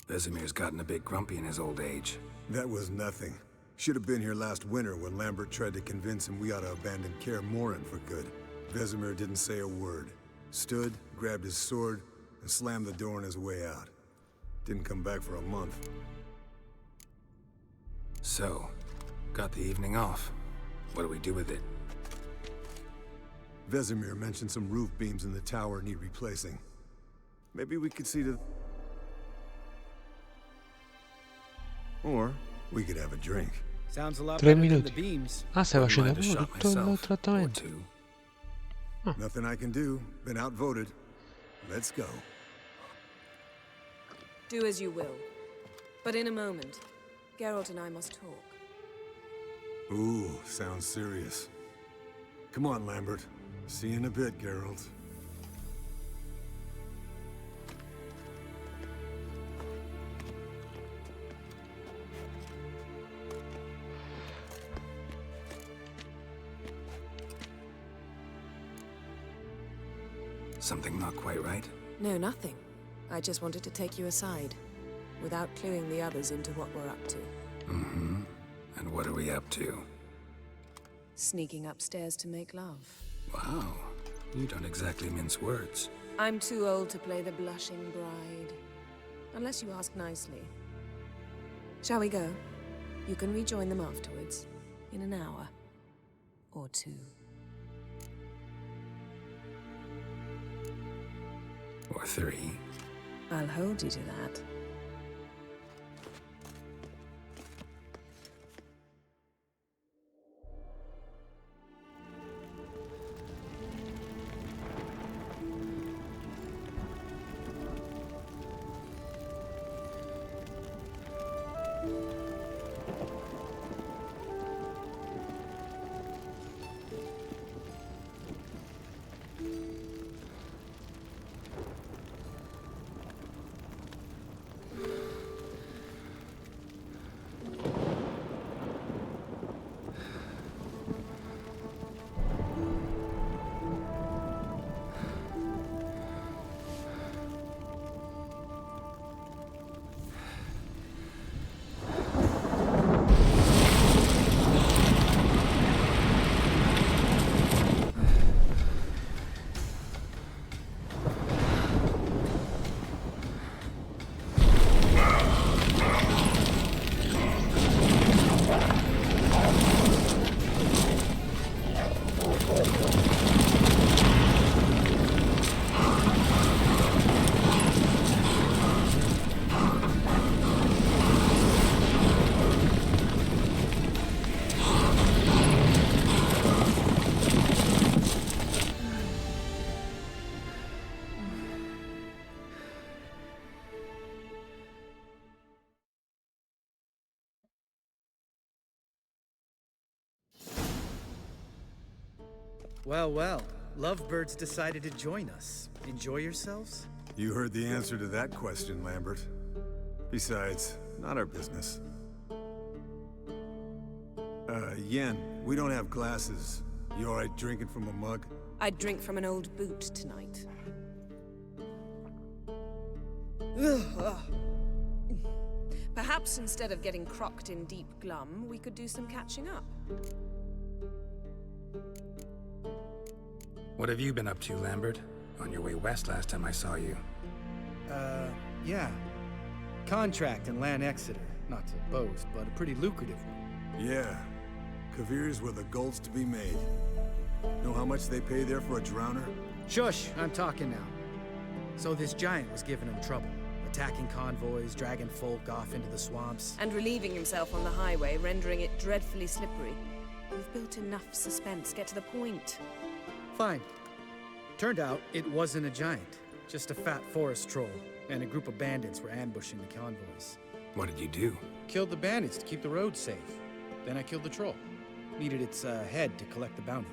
Vesemir's gotten a bit grumpy in his old age. That was nothing. Should have been here last winter when Lambert tried to convince him we ought to abandon Kaer Morhen for good. Vesemir didn't say a word. Stood, grabbed his sword, and slammed the door on his way out. Didn't come back for a month. So, got the evening off. What do we do with it? Vesemir mentioned some roof beams in the tower need replacing. Maybe we could see to... Or we could have a drink. Sounds a lot 3 better than the minuti. beams. Ah, stai facendo Mind to shot tutto il myself, or trattamento. two. Nothing I can do. Been outvoted. Let's go. Do as you will. But in a moment, Geralt and I must talk. Ooh, sounds serious. Come on, Lambert. See you in a bit, Geralt. Something not quite right? No, nothing. I just wanted to take you aside, without cluing the others into what we're up to. Mm-hmm. And what are we up to? Sneaking upstairs to make love. Wow. You don't exactly mince words. I'm too old to play the blushing bride. Unless you ask nicely. Shall we go? You can rejoin them afterwards. In an hour. Or two. Or 3. I'll hold you to that. Well, well. Lovebirds decided to join us. Enjoy yourselves? You heard the answer to that question, Lambert. Besides, not our business. Yen, we don't have glasses. You alright drinking from a mug? I'd drink from an old boot tonight. Perhaps instead of getting crocked in deep glum, we could do some catching up. What have you been up to, Lambert? On your way west last time I saw you. Yeah. Contract in Lan Exeter. Not to boast, but a pretty lucrative one. Yeah. Kavir's where the gold's to be made. Know how much they pay there for a drowner? Shush, I'm talking now. So this giant was giving him trouble. Attacking convoys, dragging folk off into the swamps. And relieving himself on the highway, rendering it dreadfully slippery. We've built enough suspense. Get to the point. Fine. Turned out it wasn't a giant, just a fat forest troll, and a group of bandits were ambushing the convoys. What did you do? Killed the bandits to keep the road safe. Then I killed the troll. Needed its head to collect the bounty.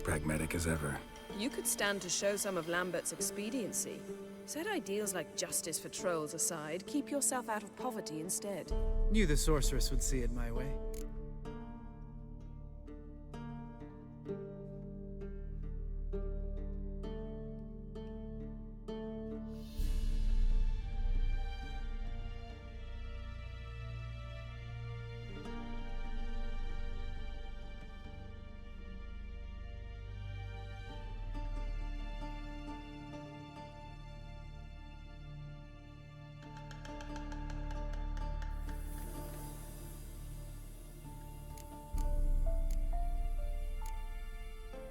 Pragmatic as ever. You could stand to show some of Lambert's expediency. Set ideals like justice for trolls aside, keep yourself out of poverty instead. Knew the sorceress would see it my way.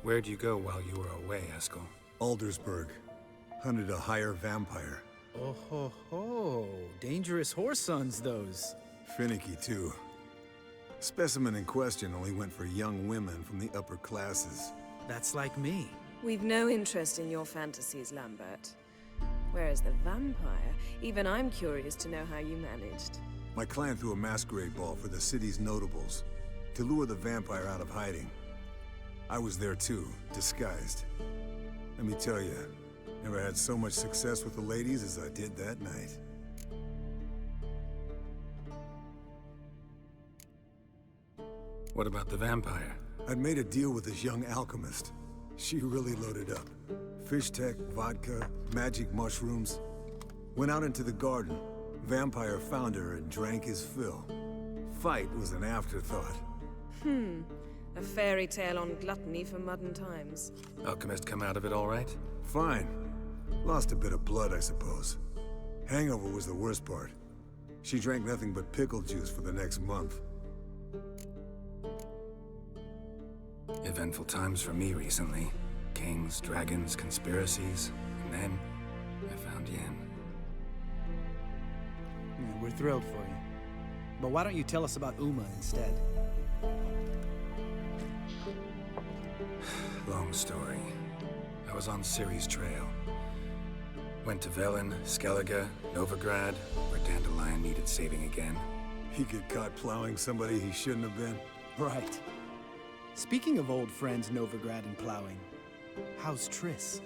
Where'd you go while you were away, Eskel? Aldersburg. Hunted a higher vampire. Oh ho ho! Dangerous horse sons, those. Finicky, too. Specimen in question only went for young women from the upper classes. That's like me. We've no interest in your fantasies, Lambert. Whereas the vampire, even I'm curious to know how you managed. My client threw a masquerade ball for the city's notables to lure the vampire out of hiding. I was there too, disguised. Let me tell you, never had so much success with the ladies as I did that night. What about the vampire? I'd made a deal with this young alchemist. She really loaded up. Fish tech, vodka, magic mushrooms. Went out into the garden. Vampire found her and drank his fill. Fight was an afterthought. A fairy tale on gluttony for modern times. Alchemist come out of it all right? Fine. Lost a bit of blood, I suppose. Hangover was the worst part. She drank nothing but pickle juice for the next month. Eventful times for me recently. Kings, dragons, conspiracies, and then I found Yen. We're thrilled for you. But why don't you tell us about Uma instead? Long story. I was on Ciri's trail. Went to Velen, Skellige, Novigrad, where Dandelion needed saving again. He get caught plowing somebody he shouldn't have been. Right. Speaking of old friends Novigrad and plowing, how's Triss?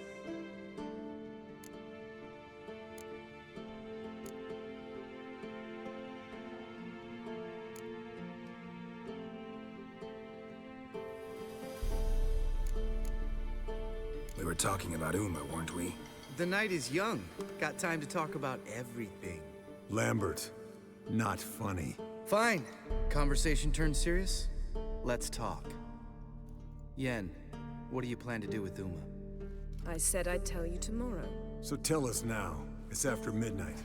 We were talking about Uma, weren't we? The night is young. Got time to talk about everything. Lambert, not funny. Fine. Conversation turned serious? Let's talk. Yen, what do you plan to do with Uma? I said I'd tell you tomorrow. So tell us now. It's after midnight.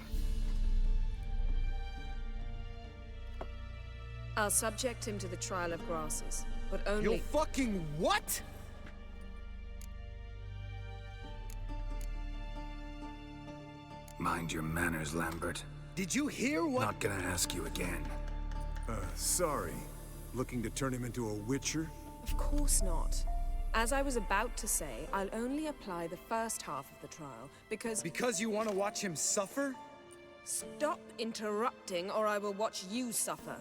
I'll subject him to the trial of grasses, but only— You'll fucking what? Mind your manners, Lambert. Did you hear what— Not gonna ask you again. Sorry. Looking to turn him into a witcher? Of course not. As I was about to say, I'll only apply the first half of the trial, because— Because you want to watch him suffer? Stop interrupting, or I will watch you suffer.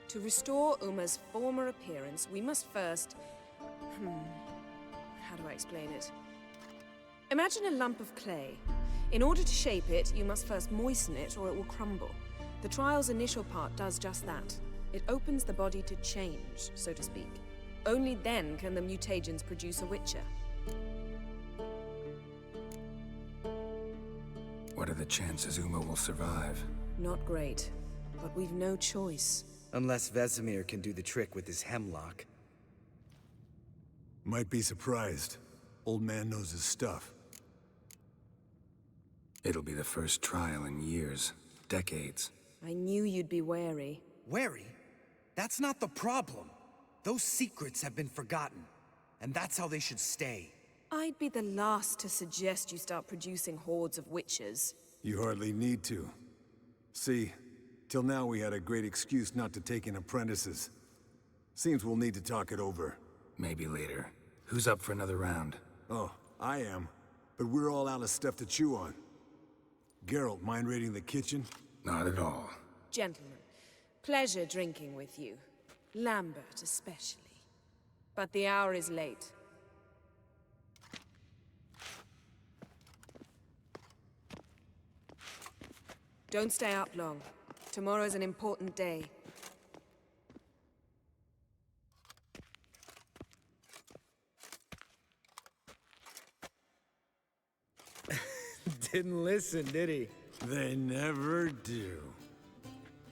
To restore Uma's former appearance, we must first— how do I explain it? Imagine a lump of clay. In order to shape it, you must first moisten it, or it will crumble. The trial's initial part does just that. It opens the body to change, so to speak. Only then can the mutagens produce a witcher. What are the chances Uma will survive? Not great, but we've no choice. Unless Vesemir can do the trick with his hemlock. Might be surprised. Old man knows his stuff. It'll be the first trial in years, decades. I knew you'd be wary. Wary? That's not the problem. Those secrets have been forgotten, and that's how they should stay. I'd be the last to suggest you start producing hordes of witches. You hardly need to. See, till now we had a great excuse not to take in apprentices. Seems we'll need to talk it over. Maybe later. Who's up for another round? Oh, I am. But we're all out of stuff to chew on. Geralt, mind raiding the kitchen? Not at all. Gentlemen, pleasure drinking with you. Lambert especially. But the hour is late. Don't stay up long. Tomorrow's an important day. Didn't listen, did he? They never do.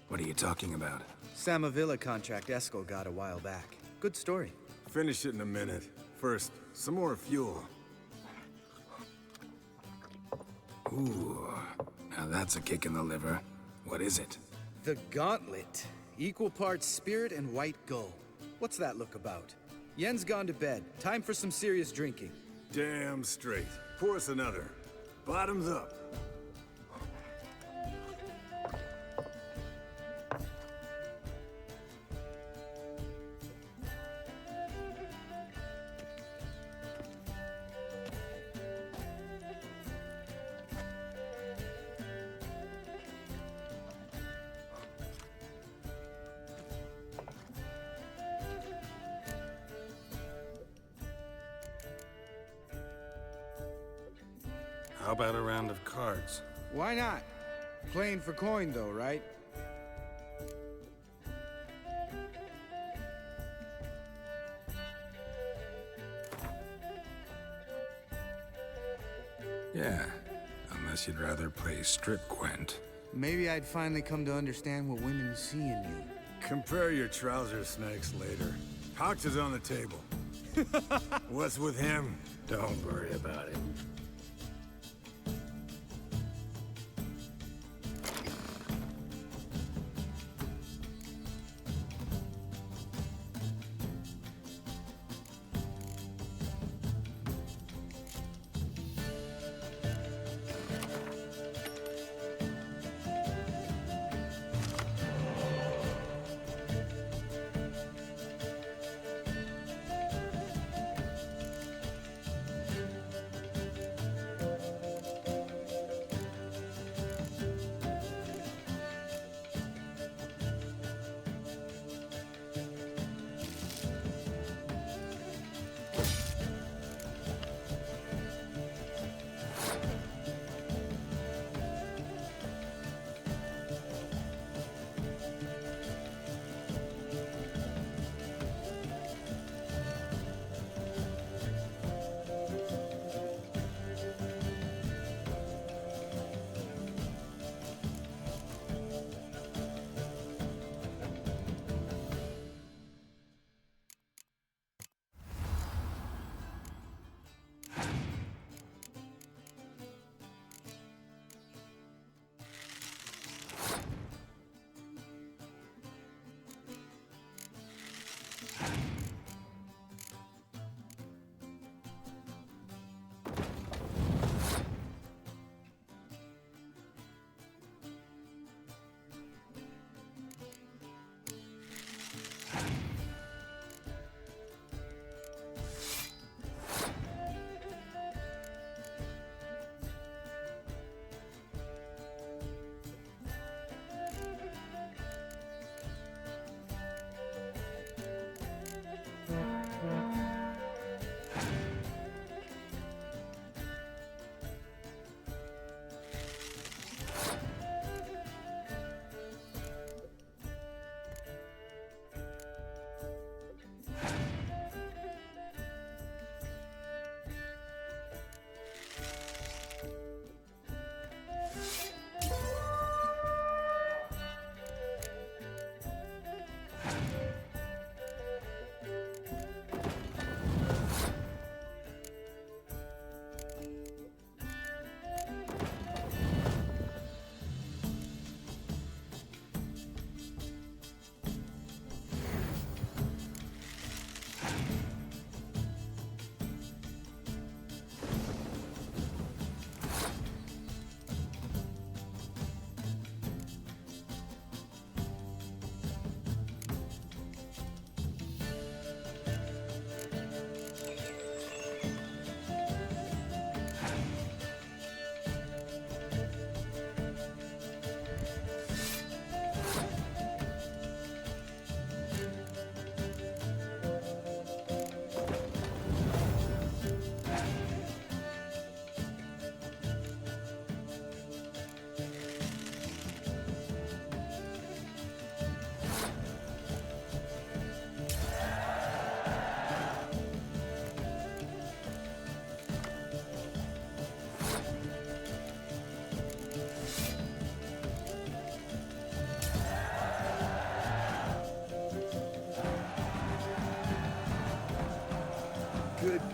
What are you talking about? Samavilla contract Eskel got a while back. Good story. Finish it in a minute. First, some more fuel. Ooh, now that's a kick in the liver. What is it? The Gauntlet. Equal parts spirit and white gull. What's that look about? Yen's gone to bed. Time for some serious drinking. Damn straight. Pour us another. Bottoms up. How about a round of cards? Why not? Playing for coin though, right? Yeah, unless you'd rather play strip Gwent. Maybe I'd finally come to understand what women see in you. Compare your trouser snakes later. Hox is on the table. What's with him? Don't worry about it.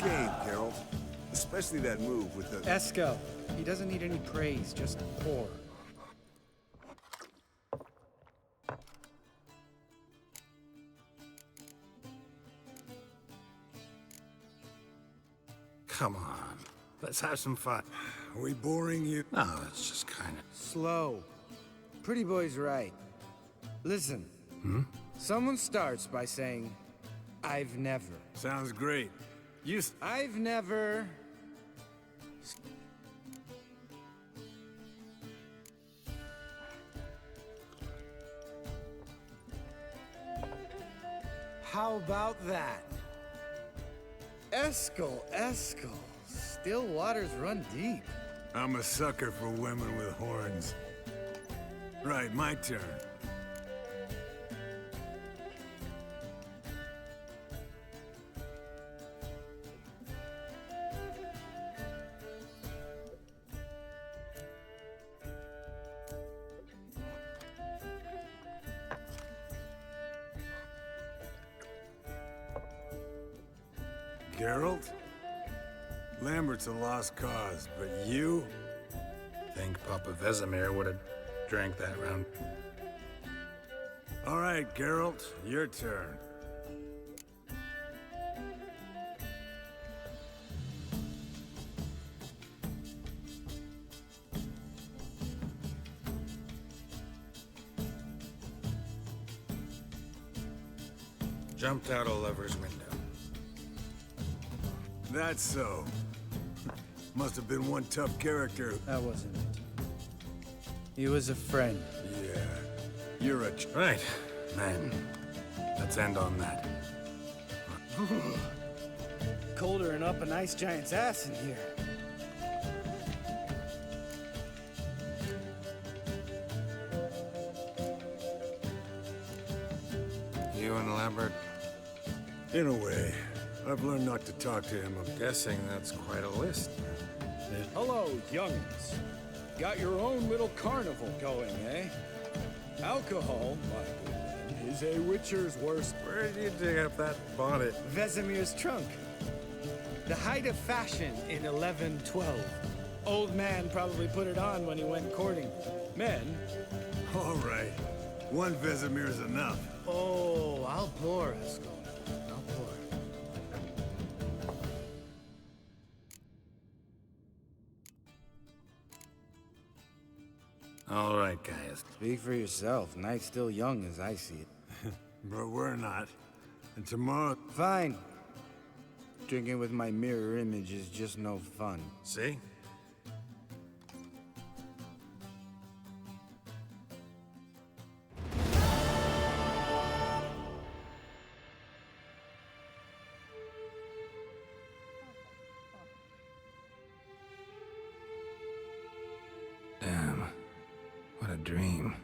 shame, Geralt. Especially that move with the... Eskel. He doesn't need any praise, just pour. Come on. Let's have some fun. Are we boring you? No, it's just kind of... Slow. Pretty boy's right. Listen. Someone starts by saying, I've never. Sounds great. I've never... How about that? Eskel. Still waters run deep. I'm a sucker for women with horns. Right, my turn. Geralt? Lambert's a lost cause, but you? Think Papa Vesemir would have drank that round. All right, Geralt, your turn. Jumped out a lover's window. That's so. Must have been one tough character. That wasn't it. He was a friend. Yeah. You're a... Right. Then, let's end on that. Colder than up an ice giant's ass in here. You and Lambert? In a way. I've learned not to talk to him. I'm guessing that's quite a list. Hello, young'uns. Got your own little carnival going, eh? Alcohol, my good man, is a witcher's worst. Where did you dig up that bonnet? Vesemir's trunk. The height of fashion in 1112. Old man probably put it on when he went courting. Men? All right. One Vesemir's enough. Oh, I'll pour, Eskel. I'll pour. All right, guys. Speak for yourself. Night's still young as I see it. But we're not. And tomorrow... Fine. Drinking with my mirror image is just no fun. See? Damn. What a dream.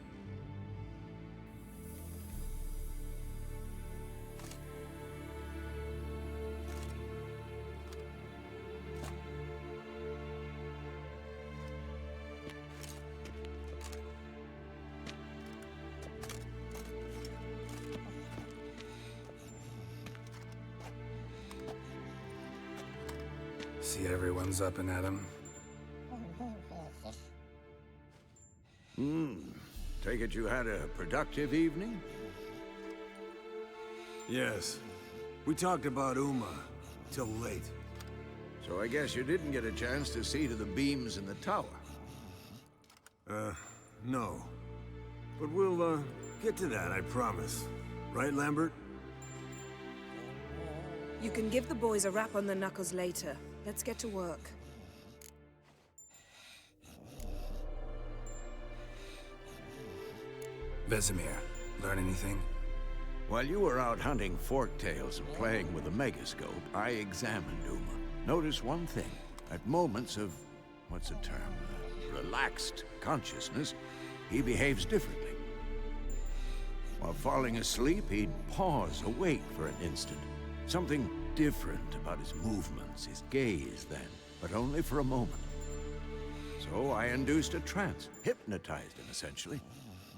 See everyone's up and at 'em. Take it you had a productive evening? Yes. We talked about Uma till late. So I guess you didn't get a chance to see to the beams in the tower. No. But we'll, get to that, I promise. Right, Lambert? You can give the boys a rap on the knuckles later. Let's get to work. Vesemir, learn anything? While you were out hunting forktails and playing with a megascope, I examined Uma. Notice one thing. At moments of, what's the term, relaxed consciousness, he behaves differently. While falling asleep, he'd pause, awake for an instant. Something different about his movements, his gaze then, but only for a moment. So I induced a trance, hypnotized him essentially.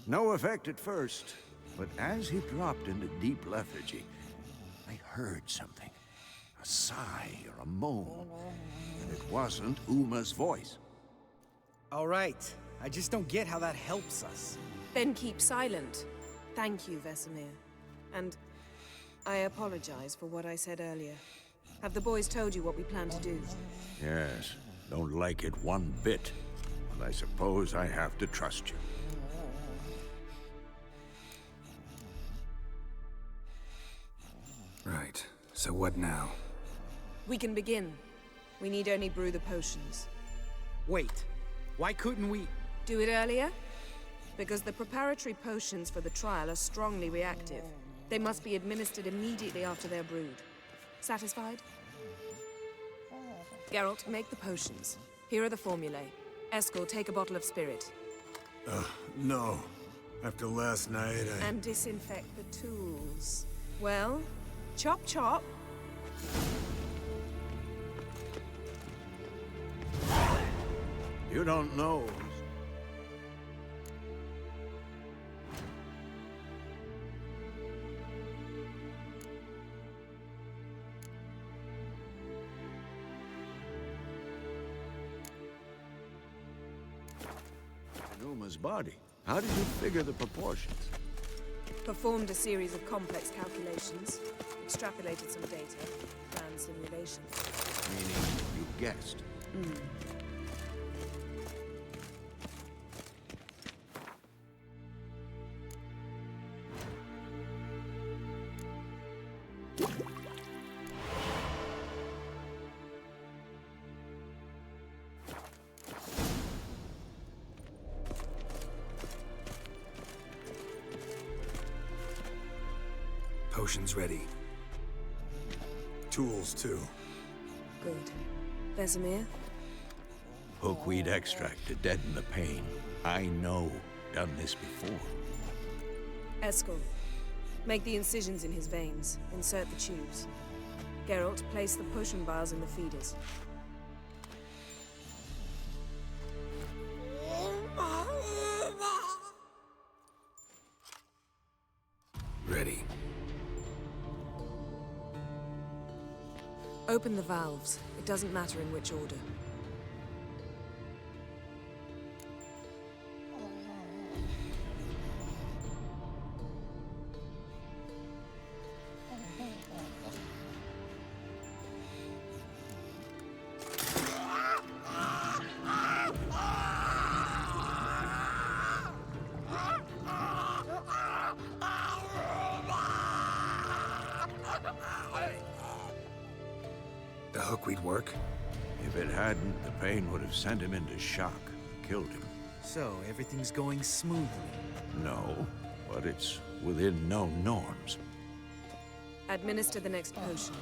No effect at first, but as he dropped into deep lethargy, I heard something. A sigh or a moan. And it wasn't Uma's voice. All right. I just don't get how that helps us. Then keep silent. Thank you, Vesemir. And I apologize for what I said earlier. Have the boys told you what we plan to do? Yes, don't like it one bit. But I suppose I have to trust you. Right. So what now? We can begin. We need only brew the potions. Wait. Why couldn't we... Do it earlier? Because the preparatory potions for the trial are strongly reactive. They must be administered immediately after they're brewed. Satisfied? Geralt, make the potions. Here are the formulae. Eskel, take a bottle of spirit. No. After last night, And disinfect the tools. Well, chop chop. You don't know. Uma's body. How did you figure the proportions? Performed a series of complex calculations. Extrapolated some data. Ran simulations. Meaning you guessed. Potions ready. tools, too. Good. Vesemir? Hookweed extract to deaden the pain. I know. Done this before. Eskel, make the incisions in his veins. Insert the tubes. Geralt, place the potion vials in the feeders. Ready. Open the valves. It doesn't matter in which order. The hookweed work? If it hadn't, the pain would have sent him into shock, killed him. So, everything's going smoothly? No, but it's within known norms. Administer the next potion.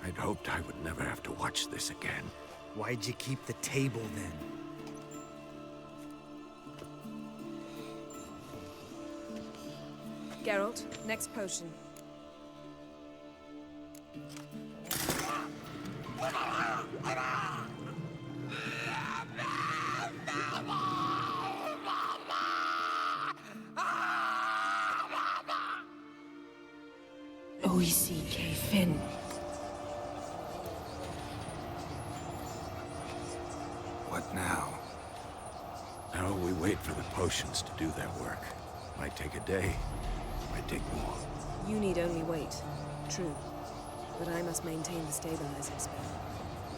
I'd hoped I would never have to watch this again. Why'd you keep the table then? Geralt, next potion. OECK Finn. What now? Now we wait for the potions to do their work. Might take a day, might take more. You need only wait. True. But I must maintain the stabilizing spell.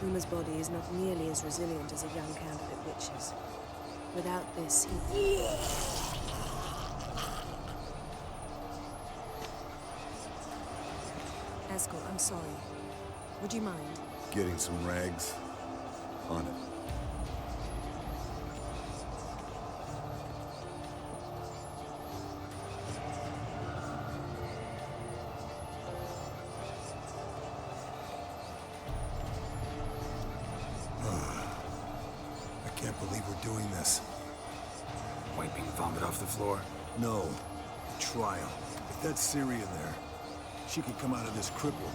Uma's body is not nearly as resilient as a young candidate witch's. Without this, he... Eskel, I'm sorry. Would you mind? Getting some rags. On it. I can't believe we're doing this. Wiping vomit off the floor? No. The trial. If that's Ciri in there, she could come out of this crippled,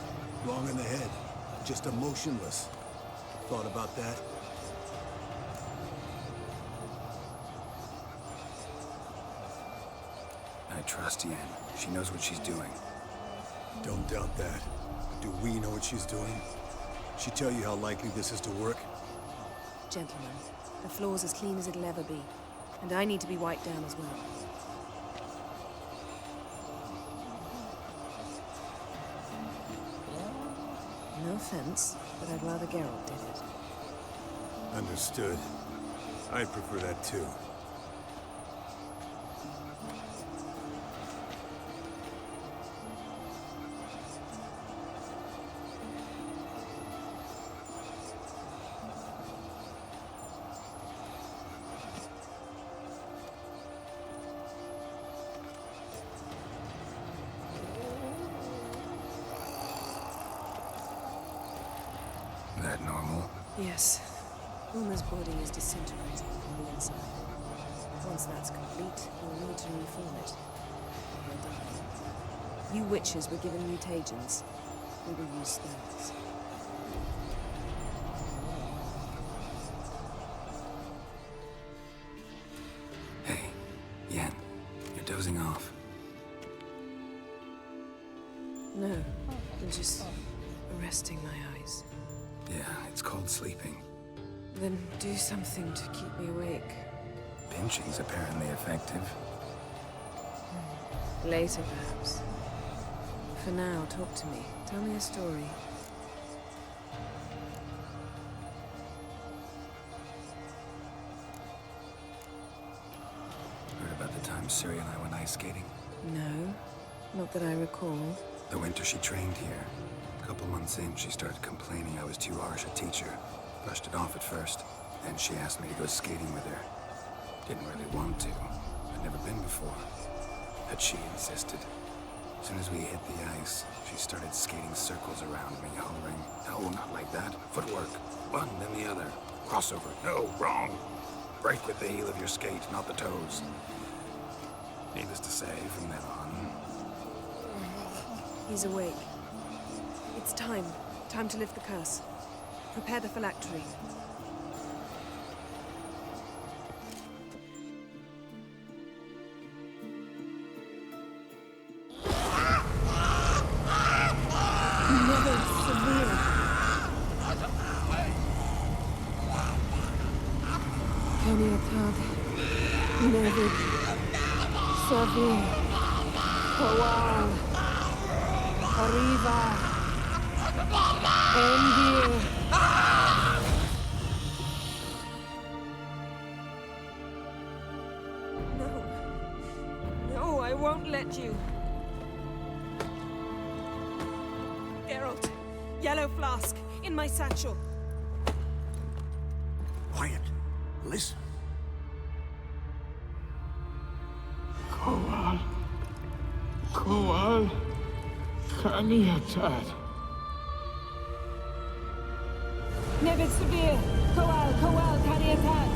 wrong in the head, just emotionless. Thought about that? I trust Yen. She knows what she's doing. Don't doubt that. But do we know what she's doing? She tell you how likely this is to work? Gentlemen, the floor's as clean as it'll ever be. And I need to be wiped down as well. No offense, but I'd rather Geralt did it. Understood. I'd prefer that too. That normal? Yes. Uma's body is disintegrating from the inside. Once that's complete, we'll need to reform it. Or die. You witches were given mutagens. We will use spells. Hey, Yen, you're dozing off. No, I'm just resting my eyes. Yeah, it's called sleeping. Then do something to keep me awake. Pinching's apparently effective. Later, perhaps. For now, talk to me. Tell me a story. Heard about the time Ciri and I went ice skating? No, not that I recall. The winter she trained here. A couple months in, she started complaining I was too harsh a teacher. Brushed it off at first. Then she asked me to go skating with her. Didn't really want to. I'd never been before. But she insisted. As soon as we hit the ice, she started skating circles around me, hollering, "No, not like that. Footwork. One, then the other. Crossover. No, wrong. Break with the heel of your skate, not the toes." Needless to say, from then on... He's awake. It's time. Time to lift the curse. Prepare the phylactery. Never severe. Kaniatad. Never severe. Kowal. Arriva. Endir. No, I won't let you. Geralt, yellow flask, in my satchel. Quiet. Listen. Kowal. Kowal. Kaniatad. Nevid Severe. Kowal, Kaniatad.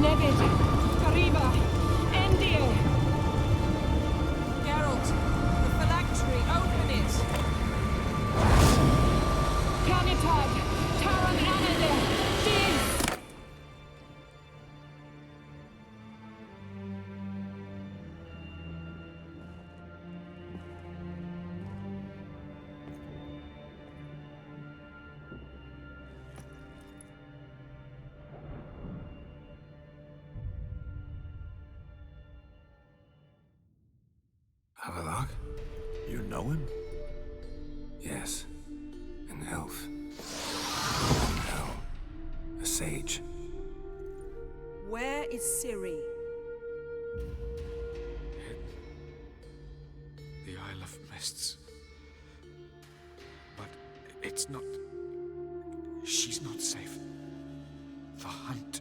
Nevid. Kariba. Endir. Geralt, the phylactery, open it. Kanitad. Taran Anade. Diz. Havelock? You know him? Yes. An elf. No. A sage. Where is Ciri? The Isle of Mists. But it's not... She's not safe. The hunt.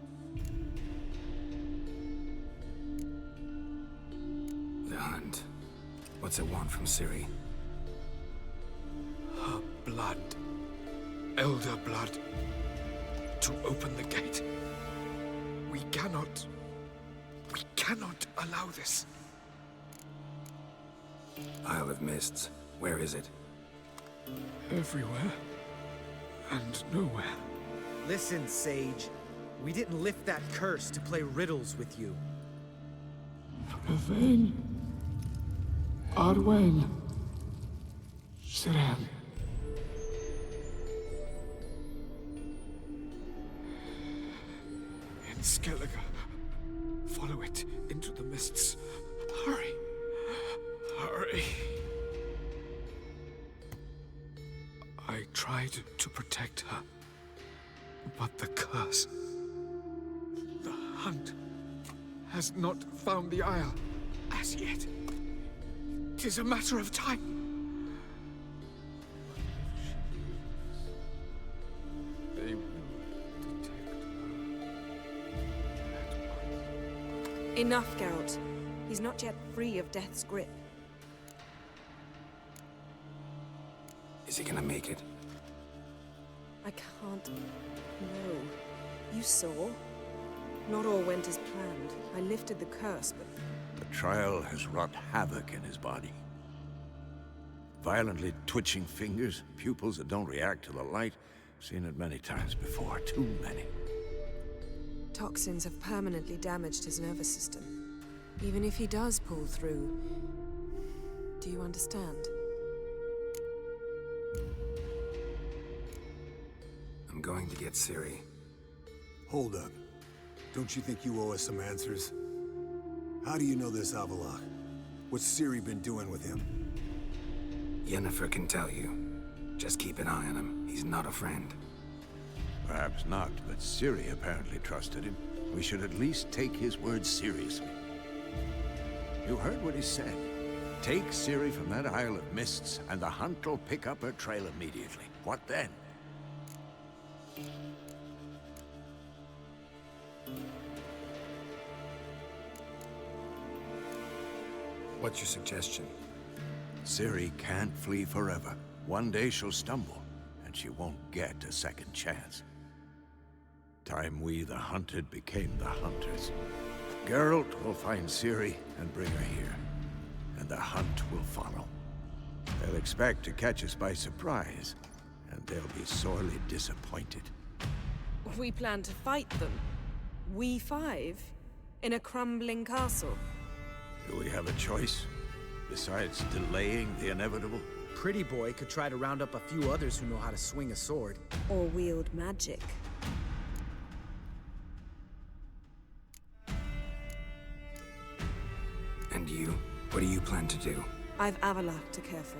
The hunt. What's it want from Ciri? Her blood. Elf Elder Blood to open the gate. We cannot allow this. Isle of Mists. Where is it? Everywhere and nowhere. Listen, Sage. We didn't lift that curse to play riddles with you. Yvain. Arwen. Siren. In Skellige. Follow it into the mists. Hurry. Hurry. I tried to protect her, but the curse, the hunt, has not found the Isle as yet. 'Tis a matter of time. They will detect her. Enough, Geralt. He's not yet free of death's grip. Is he gonna make it? I can't. No. You saw? Not all went as planned. I lifted the curse, but... The trial has wrought havoc in his body. Violently twitching fingers, pupils that don't react to the light. Seen it many times before, too many. Toxins have permanently damaged his nervous system. Even if he does pull through... Do you understand? I'm going to get Ciri. Hold up. Don't you think you owe us some answers? How do you know this Avallac'h? What's Ciri been doing with him? Yennefer can tell you. Just keep an eye on him. He's not a friend. Perhaps not, but Ciri apparently trusted him. We should at least take his words seriously. You heard what he said. Take Ciri from that Isle of Mists, and the hunt will pick up her trail immediately. What then? What's your suggestion? Ciri can't flee forever. One day she'll stumble, and she won't get a second chance. Time we, the hunted, became the hunters. Geralt will find Ciri and bring her here, and the hunt will follow. They'll expect to catch us by surprise, and they'll be sorely disappointed. We plan to fight them. We five? In a crumbling castle? Do we have a choice? Besides delaying the inevitable? Pretty Boy could try to round up a few others who know how to swing a sword. Or wield magic. And you? What do you plan to do? I've Avallac'h to care for.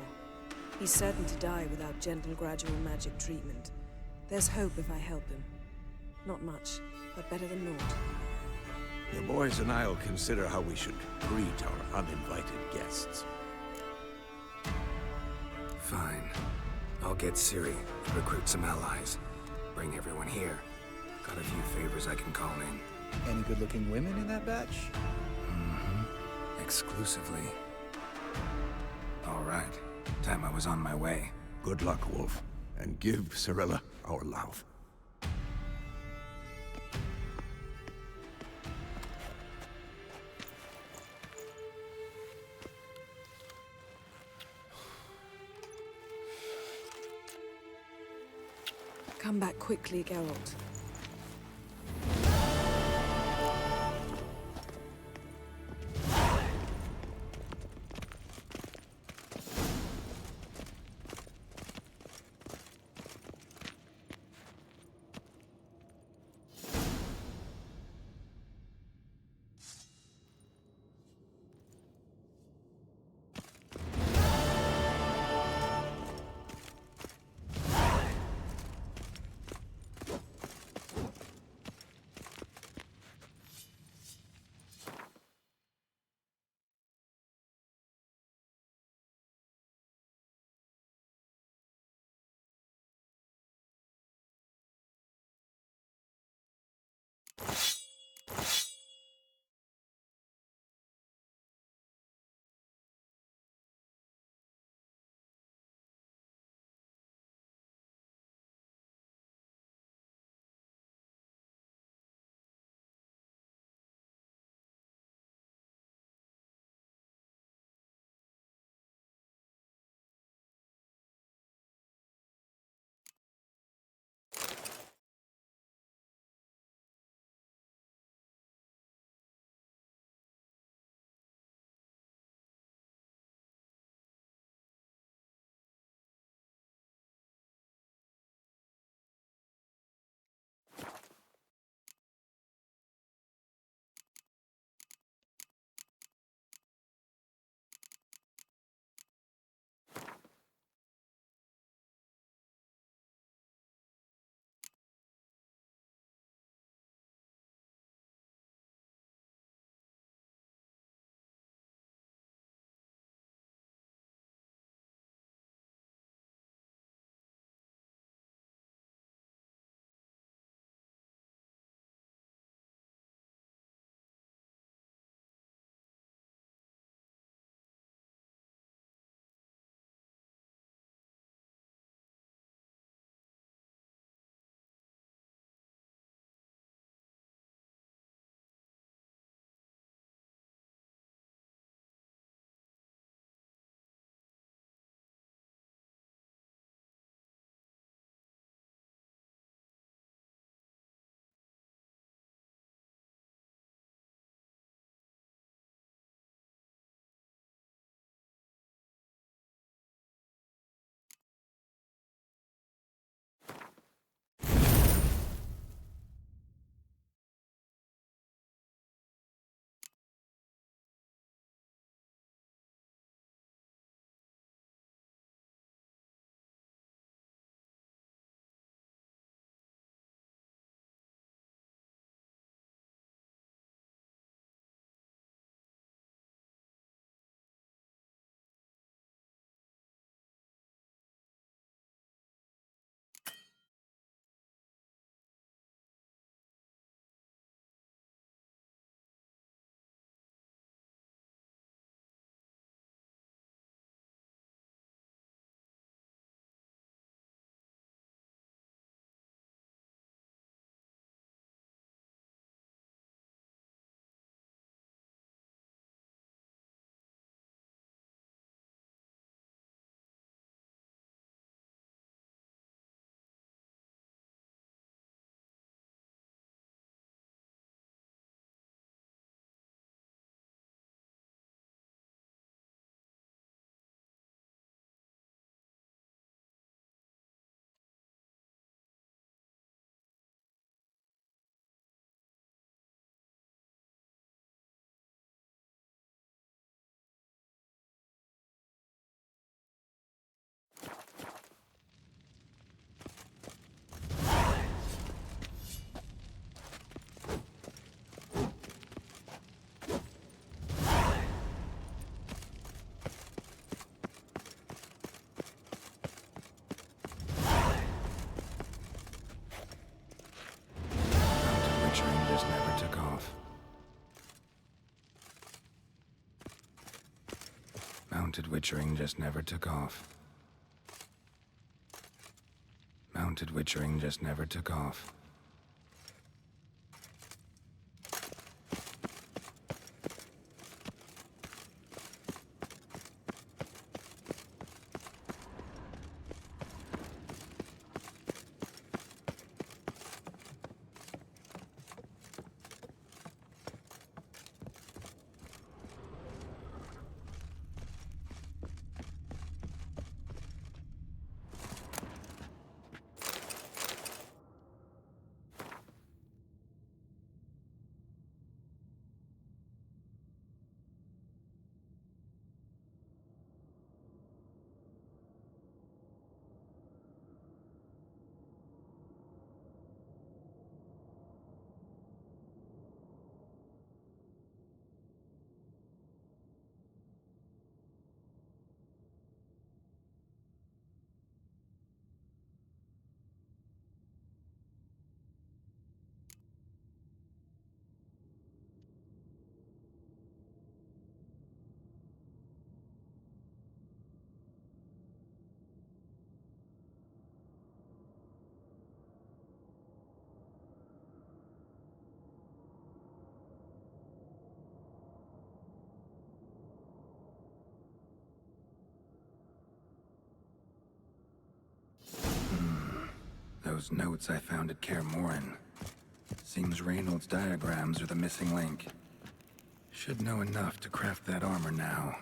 He's certain to die without gentle, gradual magic treatment. There's hope if I help him. Not much, but better than naught. The boys and I'll consider how we should greet our uninvited guests. Fine. I'll get Ciri, recruit some allies. Bring everyone here. Got a few favors I can call in. Any good-looking women in that batch? Mm-hmm. Exclusively. All right. Time I was on my way. Good luck, Wolf. And give Cirilla our love. Come back quickly, Geralt. Mounted Witchering just never took off. Mounted Witchering just never took off. Those notes I found at Kaer Morhen. Seems Reynold's diagrams are the missing link. Should know enough to craft that armor now.